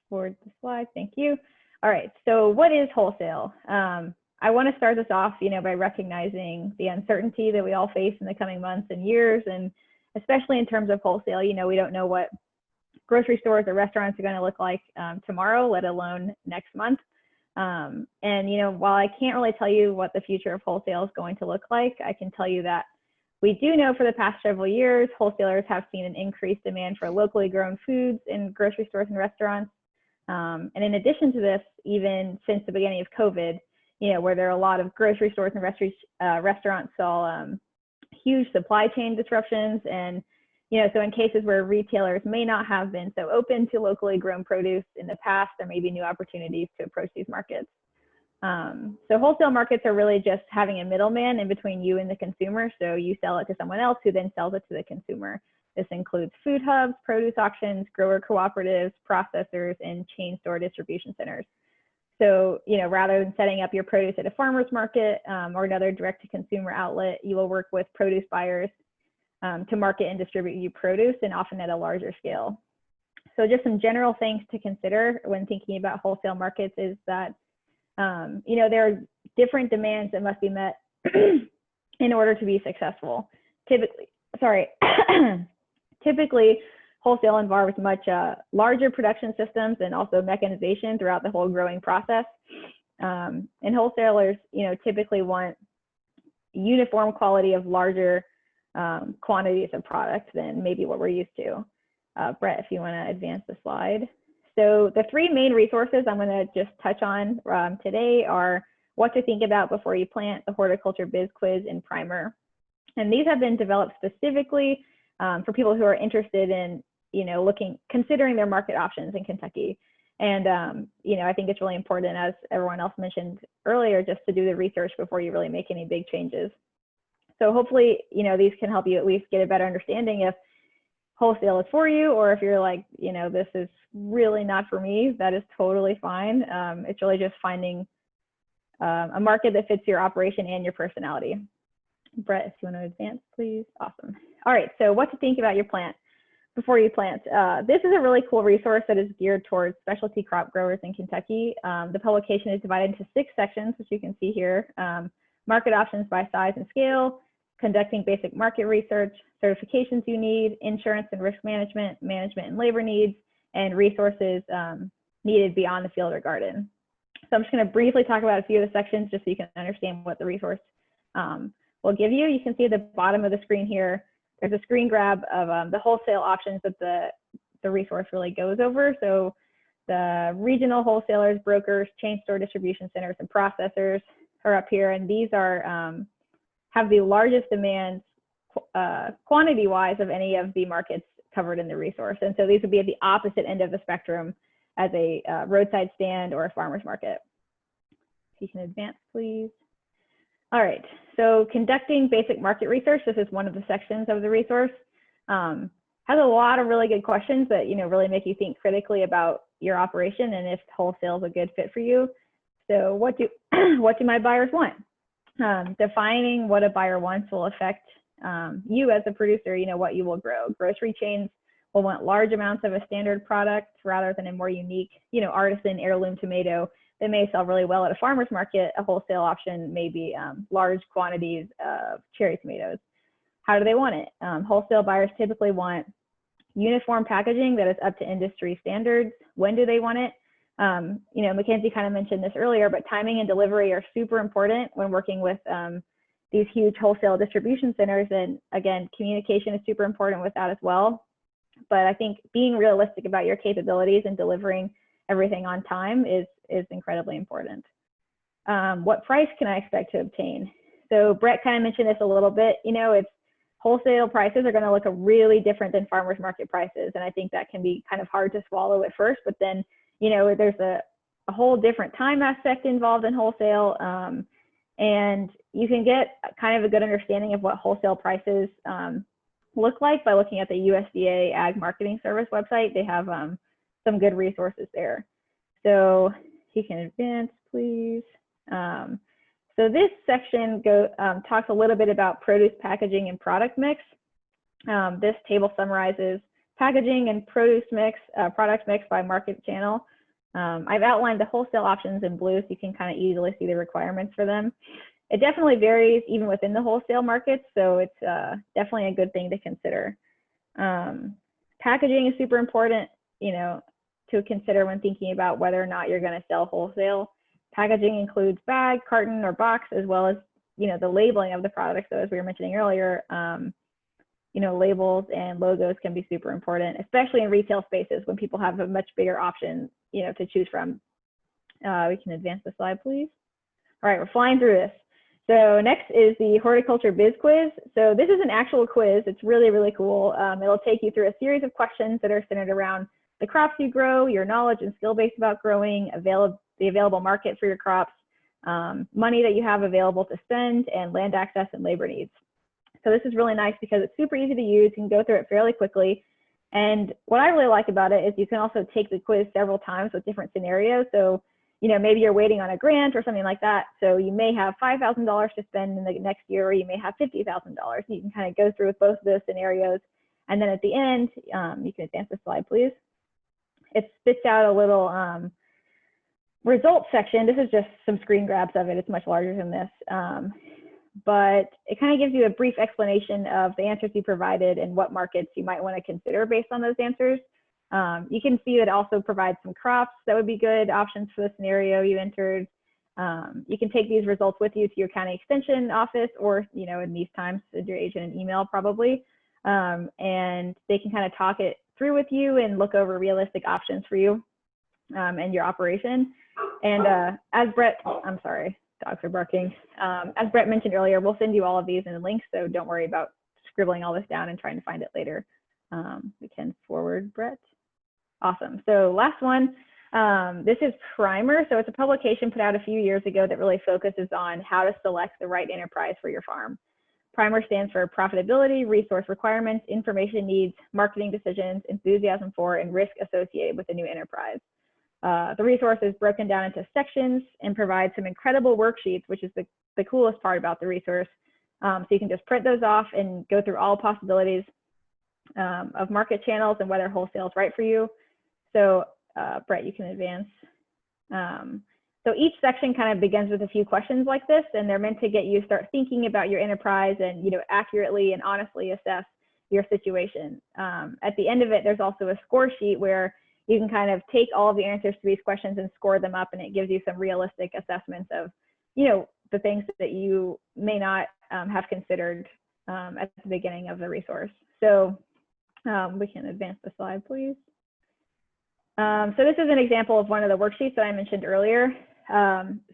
forward the slide, thank you. All right, so what is wholesale? I want to start this off, by recognizing the uncertainty that we all face in the coming months and years, and especially in terms of wholesale. We don't know what grocery stores or restaurants are going to look like tomorrow, let alone next month. And while I can't really tell you what the future of wholesale is going to look like, I can tell you that we do know for the past several years, wholesalers have seen an increased demand for locally grown foods in grocery stores and restaurants. And in addition to this, even since the beginning of COVID, where there are a lot of grocery stores and restaurants saw huge supply chain disruptions. And, so in cases where retailers may not have been so open to locally grown produce in the past, there may be new opportunities to approach these markets. So wholesale markets are really just having a middleman in between you and the consumer. So you sell it to someone else who then sells it to the consumer. This includes food hubs, produce auctions, grower cooperatives, processors, and chain store distribution centers. So, rather than setting up your produce at a farmer's market or another direct-to-consumer outlet, you will work with produce buyers to market and distribute you produce, and often at a larger scale. So just some general things to consider when thinking about wholesale markets is that, there are different demands that must be met in order to be successful. Typically, wholesale involves much larger production systems and also mechanization throughout the whole growing process. And wholesalers, typically want uniform quality of larger quantities of product than maybe what we're used to. Brett, if you want to advance the slide. So the three main resources I'm going to just touch on today are what to think about before you plant, the horticulture biz quiz, and primer. And these have been developed specifically for people who are interested in, considering their market options in Kentucky. And, I think it's really important, as everyone else mentioned earlier, just to do the research before you really make any big changes. So hopefully, these can help you at least get a better understanding if wholesale is for you, or if you're like, this is really not for me, that is totally fine. It's really just finding a market that fits your operation and your personality. Brett, if you want to advance, please. Awesome. All right, so what to think about your plant before you plant. This is a really cool resource that is geared towards specialty crop growers in Kentucky. The publication is divided into 6 sections, which you can see here. Market options by size and scale, conducting basic market research, certifications you need, insurance and risk management, management and labor needs, and resources needed beyond the field or garden. So I'm just going to briefly talk about a few of the sections just so you can understand what the resource will give you. You can see at the bottom of the screen here, there's a screen grab of the wholesale options that the resource really goes over. So the regional wholesalers, brokers, chain store distribution centers, and processors are up here, and these are have the largest demands quantity-wise of any of the markets covered in the resource. And so these would be at the opposite end of the spectrum as a roadside stand or a farmer's market. If you can advance, please. All right, so conducting basic market research, this is one of the sections of the resource. Has a lot of really good questions that really make you think critically about your operation and if wholesale is a good fit for you. So what do my buyers want? Defining what a buyer wants will affect you as a producer, you know, what you will grow. Grocery chains will want large amounts of a standard product rather than a more unique, you know, artisan heirloom tomato that may sell really well at a farmer's market. A wholesale option may be large quantities of cherry tomatoes. How do they want it? Wholesale buyers typically want uniform packaging that is up to industry standards. When do they want it? You know, Mackenzie kind of mentioned this earlier, but timing and delivery are super important when working with these huge wholesale distribution centers. And again, communication is super important with that as well. But I think being realistic about your capabilities and delivering everything on time is incredibly important. What price can I expect to obtain? So Brett kind of mentioned this a little bit. You know, it's wholesale prices are going to look really different than farmers market prices. And I think that can be kind of hard to swallow at first, but then, you know, there's a whole different time aspect involved in wholesale. And you can get kind of a good understanding of what wholesale prices look like by looking at the USDA Ag Marketing Service website. They have some good resources there. So you can advance, please. So this section talks a little bit about produce packaging and product mix. This table summarizes packaging and produce mix, product mix by market channel. I've outlined the wholesale options in blue so you can kind of easily see the requirements for them. It definitely varies even within the wholesale markets, so it's definitely a good thing to consider. Packaging is super important, you know, to consider when thinking about whether or not you're going to sell wholesale. Packaging includes bag, carton, or box, as well as, you know, the labeling of the product. So as we were mentioning earlier, you know, labels and logos can be super important, especially in retail spaces when people have a much bigger option, you know, to choose from. We can advance the slide, please. All right, we're flying through this. So next is the horticulture biz quiz. So this is an actual quiz. It's really, really cool. It'll take you through a series of questions that are centered around the crops you grow, your knowledge and skill base about growing, the available market for your crops, money that you have available to spend, and land access and labor needs. So this is really nice because it's super easy to use. You can go through it fairly quickly. And what I really like about it is you can also take the quiz several times with different scenarios. So, you know, maybe you're waiting on a grant or something like that. So you may have $5,000 to spend in the next year, or you may have $50,000. You can kind of go through with both of those scenarios. And then at the end, you can advance the slide, please. It spits out a little results section. This is just some screen grabs of it. It's much larger than this. But it kind of gives you a brief explanation of the answers you provided and what markets you might want to consider based on those answers. You can see that it also provides some crops that would be good options for the scenario you entered. You can take these results with you to your county extension office, or, you know, in these times, send your agent an email probably. And they can kind of talk it through with you and look over realistic options for you and your operation. And as Brett, I'm sorry, dogs are barking. As Brett mentioned earlier, we'll send you all of these in links, so don't worry about scribbling all this down and trying to find it later. We can forward, Brett. Awesome. So last one, this is Primer. So it's a publication put out a few years ago that really focuses on how to select the right enterprise for your farm. Primer stands for profitability, resource requirements, information needs, marketing decisions, enthusiasm for, and risk associated with a new enterprise. The resource is broken down into sections and provides some incredible worksheets, which is the coolest part about the resource. So you can just print those off and go through all possibilities of market channels and whether wholesale is right for you. So Brett, you can advance. So each section kind of begins with a few questions like this, and they're meant to get you to start thinking about your enterprise and, you know, accurately and honestly assess your situation. At the end of it, there's also a score sheet where you can kind of take all of the answers to these questions and score them up, and it gives you some realistic assessments of, you know, the things that you may not have considered at the beginning of the resource. So we can advance the slide, please. So this is an example of one of the worksheets that I mentioned earlier.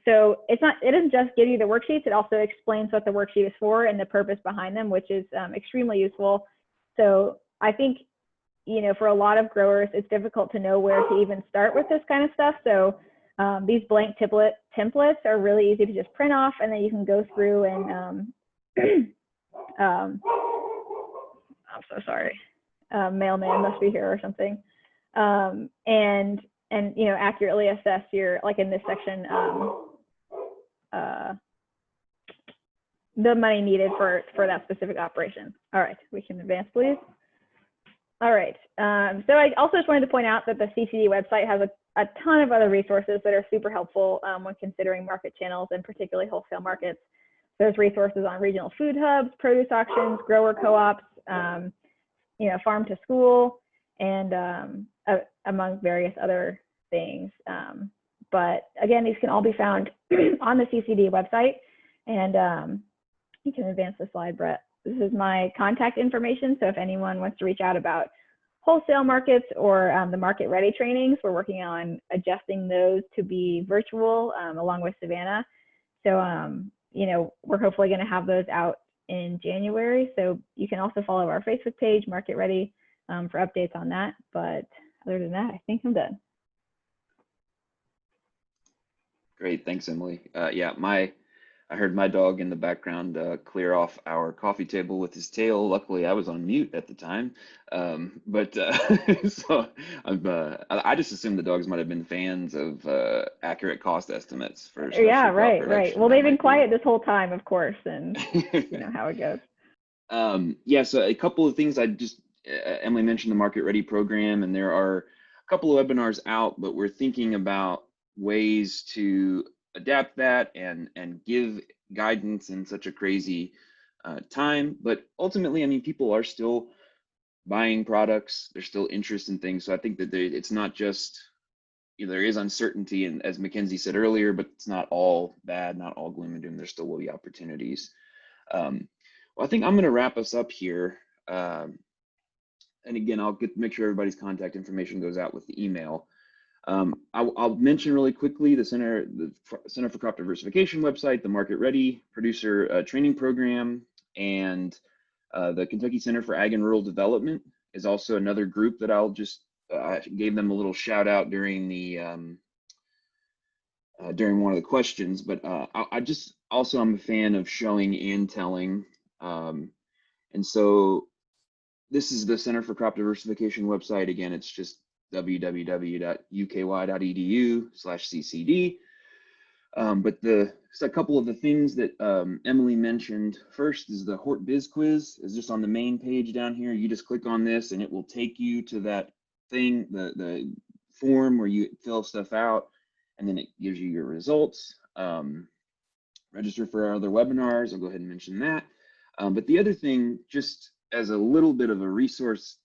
So it doesn't just give you the worksheets, it also explains what the worksheet is for and the purpose behind them, which is extremely useful. So I think, you know, for a lot of growers, it's difficult to know where to even start with this kind of stuff. So these blank templates are really easy to just print off, and then you can go through and, I'm so sorry, mailman must be here or something. And you know, accurately assess your, like in this section, the money needed for that specific operation. All right, we can advance, please. All right, so I also just wanted to point out that the CCD website has a ton of other resources that are super helpful when considering market channels and particularly wholesale markets. There's resources on regional food hubs, produce auctions, grower co-ops, you know, farm to school, and among various other things. But again, these can all be found on the CCD website. And you can advance the slide, Brett. This is my contact information. So if anyone wants to reach out about wholesale markets or the market ready trainings, we're working on adjusting those to be virtual along with Savannah. So, you know, we're hopefully going to have those out in January. So you can also follow our Facebook page, Market Ready, for updates on that. But other than that, I think I'm done. Great, thanks, Emily. Yeah, I heard my dog in the background clear off our coffee table with his tail. Luckily, I was on mute at the time, so I just assumed the dogs might have been fans of accurate cost estimates for yeah, right, crop right. production. Well, That they've been might be- quiet this whole time, of course, and you know how it goes. Yeah, so a couple of things Emily mentioned the Market Ready program, and there are a couple of webinars out, but we're thinking about ways to adapt that and give guidance in such a crazy time. But ultimately, I mean, people are still buying products, there's still interest in things. So I think that it's not just, you know, there is uncertainty, and as Mackenzie said earlier, but it's not all bad, not all gloom and doom. There still will be opportunities. Well, I think I'm going to wrap us up here. And again, I'll make sure everybody's contact information goes out with the email. I'll mention really quickly the Center for Crop Diversification website, the Market Ready Producer Training Program, and the Kentucky Center for Ag and Rural Development is also another group that I'll just I gave them a little shout out during the during one of the questions. But I just also I'm a fan of showing and telling, and so this is the Center for Crop Diversification website. Again, it's just www.uky.edu/ccd. But a couple of the things that Emily mentioned. First is the Hort Biz Quiz is just on the main page down here. You just click on this and it will take you to that thing, the form where you fill stuff out, and then it gives you your results. Register for our other webinars. I'll go ahead and mention that. But the other thing, just as a little bit of a resource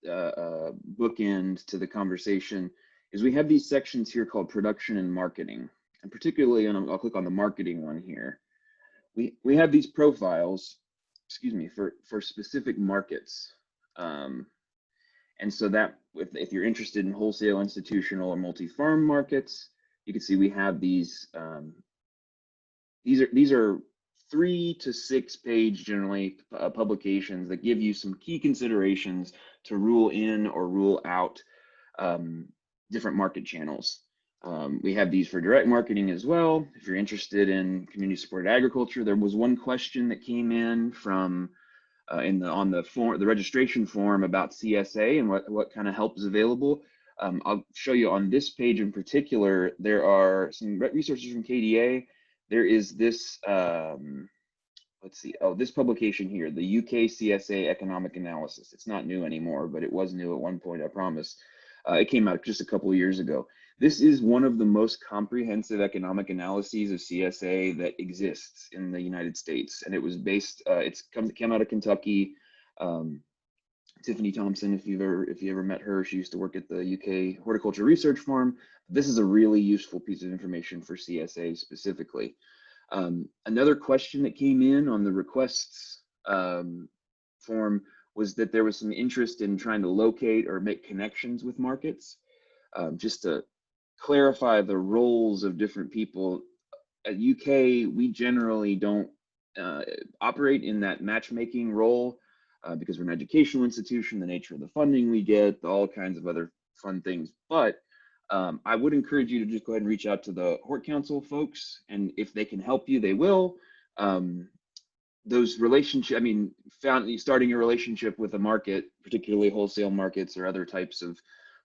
bookend to the conversation, is we have these sections here called production and marketing, and particularly, and I'll click on the marketing one here. We have these profiles, excuse me, for specific markets, and so that if you're interested in wholesale, institutional, or multi-farm markets, you can see we have these. These are 3 to 6 page generally publications that give you some key considerations to rule in or rule out different market channels. We have these for direct marketing as well. If you're interested in community supported agriculture, there was one question that came in from on the registration form about CSA and what kind of help is available. I'll show you on this page in particular, there are some resources from KDA. There is this, let's see, this publication here, the UK CSA Economic Analysis. It's not new anymore, but it was new at one point, I promise. It came out just a couple of years ago. This is one of the most comprehensive economic analyses of CSA that exists in the United States. And it was based, came out of Kentucky. Tiffany Thompson, if you ever met her, she used to work at the UK Horticulture Research Farm. This is a really useful piece of information for CSA specifically. Another question that came in on the requests form was that there was some interest in trying to locate or make connections with markets. Just to clarify the roles of different people, at UK, we generally don't operate in that matchmaking role because we're an educational institution, the nature of the funding we get, all kinds of other fun things. But I would encourage you to just go ahead and reach out to the Hort Council folks, and if they can help you, they will. Those relationships, I mean, starting a relationship with a market, particularly wholesale markets or other types of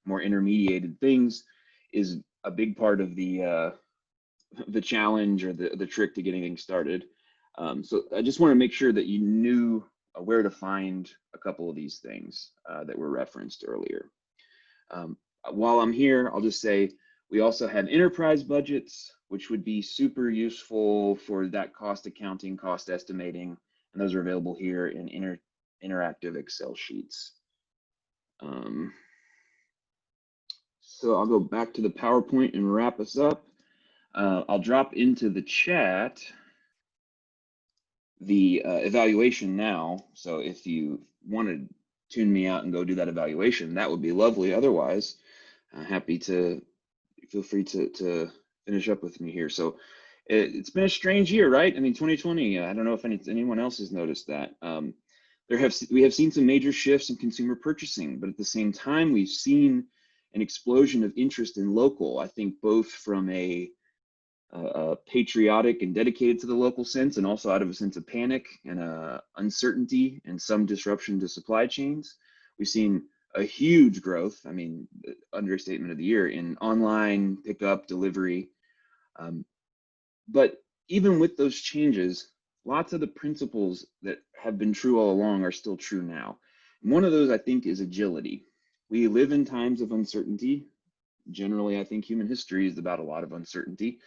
more intermediated things, is a big part of the challenge or the trick to getting things started. So I just want to make sure that you knew where to find a couple of these things that were referenced earlier. While I'm here, I'll just say we also have enterprise budgets, which would be super useful for that cost accounting, cost estimating, and those are available here in interactive Excel sheets. So I'll go back to the PowerPoint and wrap us up. I'll drop into the chat the evaluation now. So if you want to tune me out and go do that evaluation, that would be lovely. Otherwise, happy to, feel free to finish up with me here. So it's been a strange year, right? I mean, 2020, I don't know if anyone else has noticed that. We have seen some major shifts in consumer purchasing, but at the same time, we've seen an explosion of interest in local. I think both from a patriotic and dedicated to the local sense, and also out of a sense of panic and uncertainty and some disruption to supply chains. We've seen a huge growth, I mean, understatement of the year, in online pickup, delivery. But even with those changes, lots of the principles that have been true all along are still true now. And one of those, I think, is agility. We live in times of uncertainty. Generally, I think human history is about a lot of uncertainty.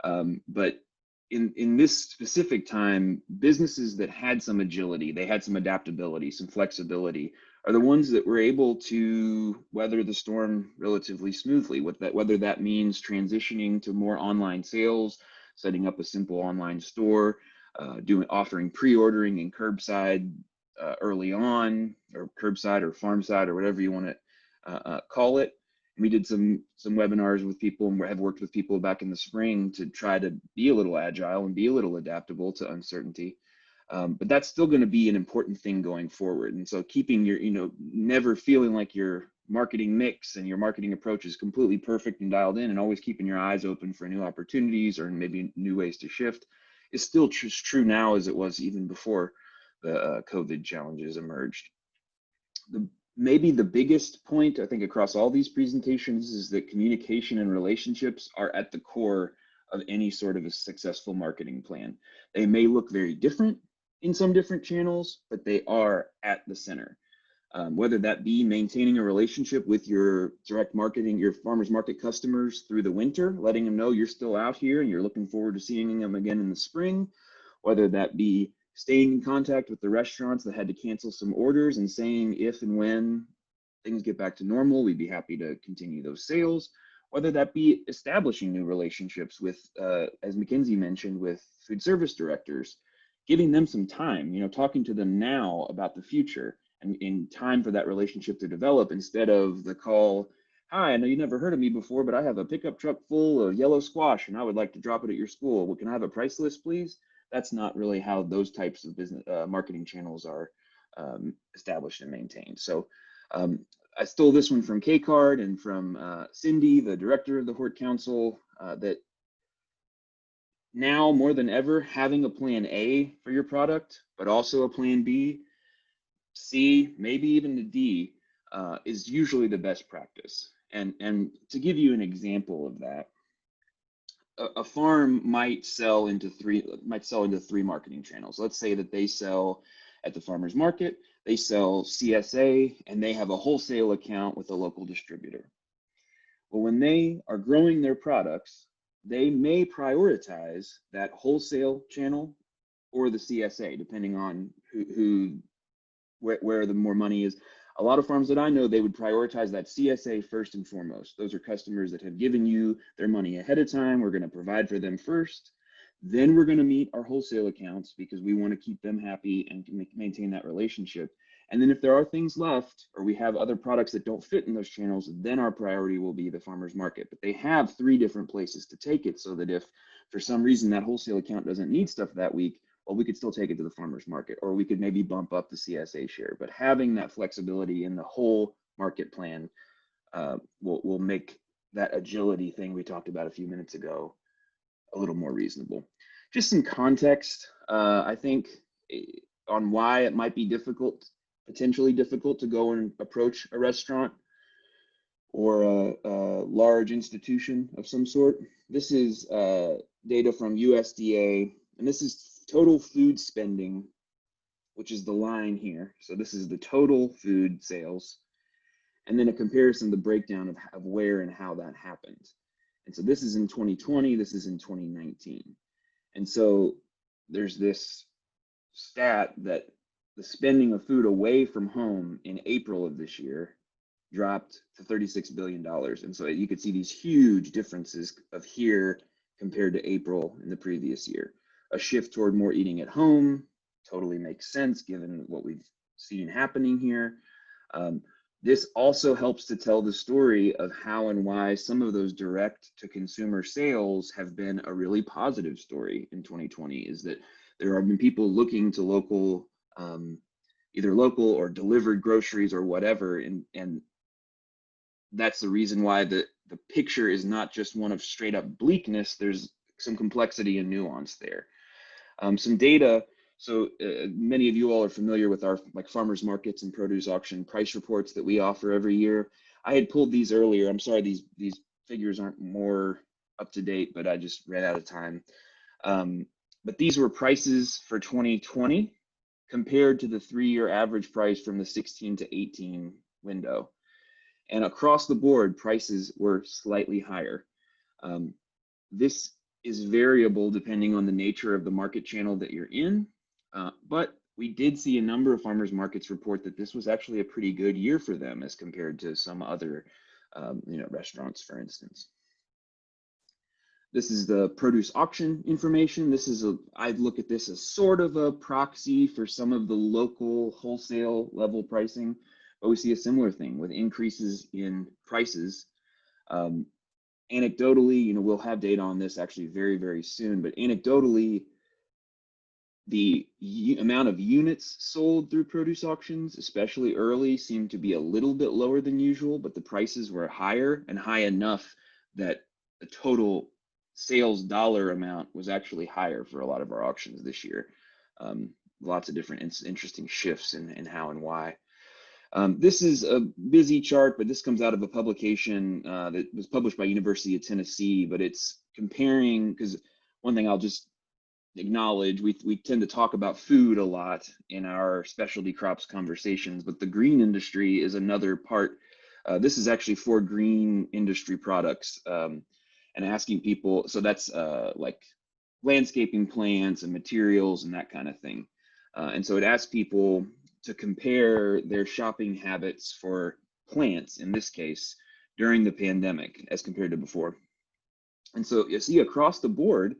But in this specific time, businesses that had some agility, they had some adaptability, some flexibility, are the ones that were able to weather the storm relatively smoothly. Whether that means transitioning to more online sales, setting up a simple online store, offering pre-ordering and curbside early on, or curbside or farm side or whatever you want to call it. We did some webinars with people and have worked with people back in the spring to try to be a little agile and be a little adaptable to uncertainty. But that's still going to be an important thing going forward. And so keeping your, never feeling like your marketing mix and your marketing approach is completely perfect and dialed in, and always keeping your eyes open for new opportunities or maybe new ways to shift is still true now as it was even before the COVID challenges emerged. Maybe the biggest point, I think, across all these presentations is that communication and relationships are at the core of any sort of a successful marketing plan. They may look very different in some different channels, but they are at the center. Whether that be maintaining a relationship with your direct marketing, your farmers market customers through the winter, letting them know you're still out here and you're looking forward to seeing them again in the spring, whether that be staying in contact with the restaurants that had to cancel some orders and saying if and when things get back to normal, we'd be happy to continue those sales, whether that be establishing new relationships with, as Mackenzie mentioned, with food service directors, giving them some time, talking to them now about the future and in time for that relationship to develop, instead of the call, hi, I know you never heard of me before, but I have a pickup truck full of yellow squash and I would like to drop it at your school. Well, can I have a price list, please? That's not really how those types of business marketing channels are established and maintained. So I stole this one from K-Card and from Cindy, the director of the Hort Council, that now more than ever, having a plan A for your product, but also a plan B, C, maybe even the D, is usually the best practice. And to give you an example of that, a farm might sell into three marketing channels. Let's say that they sell at the farmer's market, they sell CSA, and they have a wholesale account with a local distributor. Well, when they are growing their products, they may prioritize that wholesale channel or the CSA, depending on where the more money is. A lot of farms that I know, they would prioritize that CSA first and foremost. Those are customers that have given you their money ahead of time. We're going to provide for them first. Then we're going to meet our wholesale accounts because we want to keep them happy and maintain that relationship. And then if there are things left, or we have other products that don't fit in those channels, then our priority will be the farmer's market. But they have 3 different places to take it, so that if for some reason that wholesale account doesn't need stuff that week, well, we could still take it to the farmer's market, or we could maybe bump up the CSA share. But having that flexibility in the whole market plan will make that agility thing we talked about a few minutes ago a little more reasonable. Just some context, I think, on why it might be potentially difficult to go and approach a restaurant or a large institution of some sort. This is data from USDA, and this is total food spending, which is the line here. So this is the total food sales, and then a comparison, the breakdown of where and how that happened. And so this is in 2020, this is in 2019. And so there's this stat that the spending of food away from home in April of this year dropped to $36 billion. And so you could see these huge differences of here compared to April in the previous year. A shift toward more eating at home totally makes sense given what we've seen happening here. This also helps to tell the story of how and why some of those direct to consumer sales have been a really positive story in 2020, is that there have been people looking to local, either local or delivered groceries or whatever. And that's the reason why the picture is not just one of straight up bleakness. There's some complexity and nuance there. Some data. So many of you all are familiar with our farmers markets and produce auction price reports that we offer every year. I had pulled these earlier. I'm sorry, these figures aren't more up to date, but I just ran out of time. But these were prices for 2020 compared to the 3-year average price from the 16 to 18 window. And across the board, prices were slightly higher. This is variable depending on the nature of the market channel that you're in. But we did see a number of farmers markets report that this was actually a pretty good year for them as compared to some other restaurants, for instance. This is the produce auction information. I'd look at this as sort of a proxy for some of the local wholesale level pricing, but we see a similar thing with increases in prices. Anecdotally, we'll have data on this actually very, very soon, but anecdotally, the amount of units sold through produce auctions, especially early, seemed to be a little bit lower than usual, but the prices were higher and high enough that the total sales dollar amount was actually higher for a lot of our auctions this year. Lots of different interesting shifts in how and why. This is a busy chart, but this comes out of a publication that was published by University of Tennessee, but it's comparing, because one thing I'll just acknowledge, we tend to talk about food a lot in our specialty crops conversations, but the green industry is another part. This is actually for green industry products, and asking people, so that's like landscaping plants and materials and that kind of thing. And so it asks people to compare their shopping habits for plants, in this case, during the pandemic as compared to before. And so you see across the board,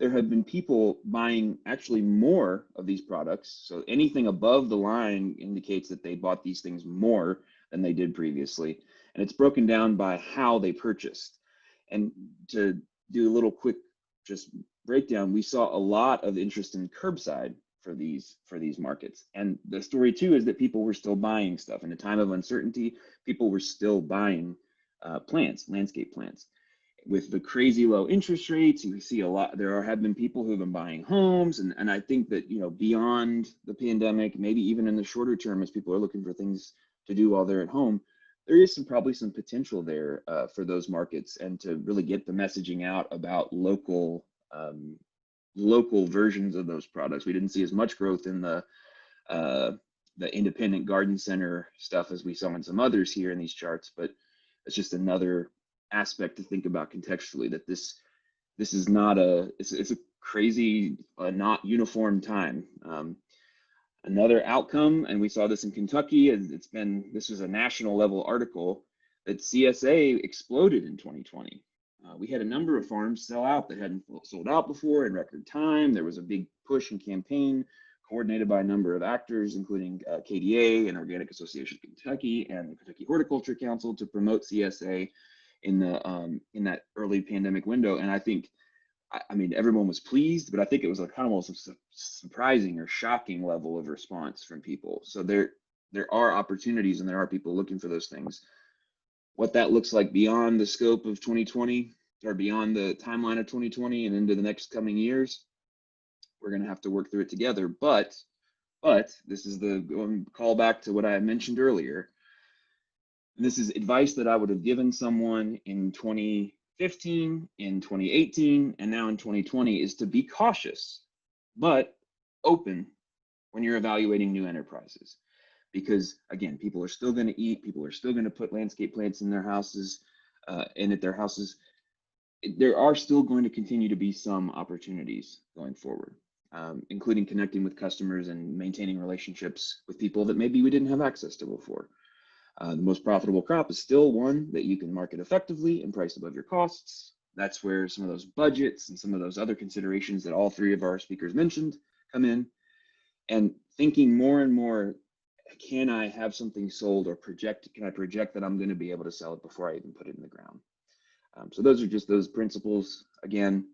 there have been people buying actually more of these products. So anything above the line indicates that they bought these things more than they did previously. And it's broken down by how they purchased. And to do a little quick just breakdown, we saw a lot of interest in curbside for these markets. And the story too is that people were still buying stuff. In a time of uncertainty, people were still buying plants, landscape plants. With the crazy low interest rates, you see a lot, have been people who've been buying homes. And I think that, beyond the pandemic, maybe even in the shorter term, as people are looking for things to do while they're at home, there is probably some potential there for those markets, and to really get the messaging out about local versions of those products. We didn't see as much growth in the independent garden center stuff as we saw in some others here in these charts, but it's just another aspect to think about contextually, that this is not it's a crazy not uniform time. Another outcome, and we saw this in Kentucky, this was a national level article, that CSA exploded in 2020. We had a number of farms sell out that hadn't sold out before in record time. There was a big push and campaign coordinated by a number of actors, including KDA and Organic Association of Kentucky and the Kentucky Horticulture Council, to promote CSA in that early pandemic window. And I think, everyone was pleased, but I think it was a kind of almost a surprising or shocking level of response from people. So there are opportunities, and there are people looking for those things. What that looks like beyond the scope of 2020, or beyond the timeline of 2020 and into the next coming years, we're going to have to work through it together. But this is the call back to what I mentioned earlier. This is advice that I would have given someone in 2015, in 2018, and now in 2020, is to be cautious. but open when you're evaluating new enterprises. Because again, people are still going to eat, people are still going to put landscape plants in their houses and at their houses. There are still going to continue to be some opportunities going forward, including connecting with customers and maintaining relationships with people that maybe we didn't have access to before. The most profitable crop is still one that you can market effectively and price above your costs. That's where some of those budgets and some of those other considerations that all three of our speakers mentioned come in. And thinking more and more, can I have something sold or can I project that I'm going to be able to sell it before I even put it in the ground? So those are just those principles. Again,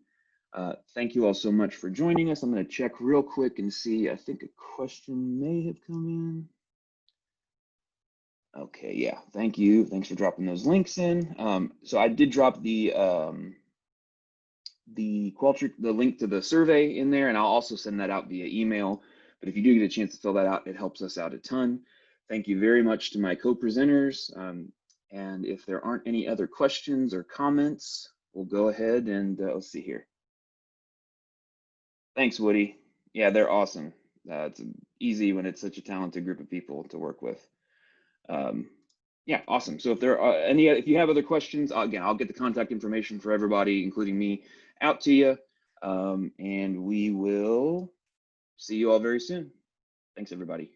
thank you all so much for joining us. I'm going to check real quick and see, I think a question may have come in. Okay, yeah, thank you. Thanks for dropping those links in. So I did drop the link to the survey in there, and I'll also send that out via email. But if you do get a chance to fill that out, it helps us out a ton. Thank you very much to my co-presenters. And if there aren't any other questions or comments, we'll go ahead and let's see here. Thanks, Woody. Yeah, they're awesome. It's easy when it's such a talented group of people to work with. Yeah, awesome. So if there are if you have other questions, again, I'll get the contact information for everybody, including me, out to you. And we will see you all very soon. Thanks, everybody.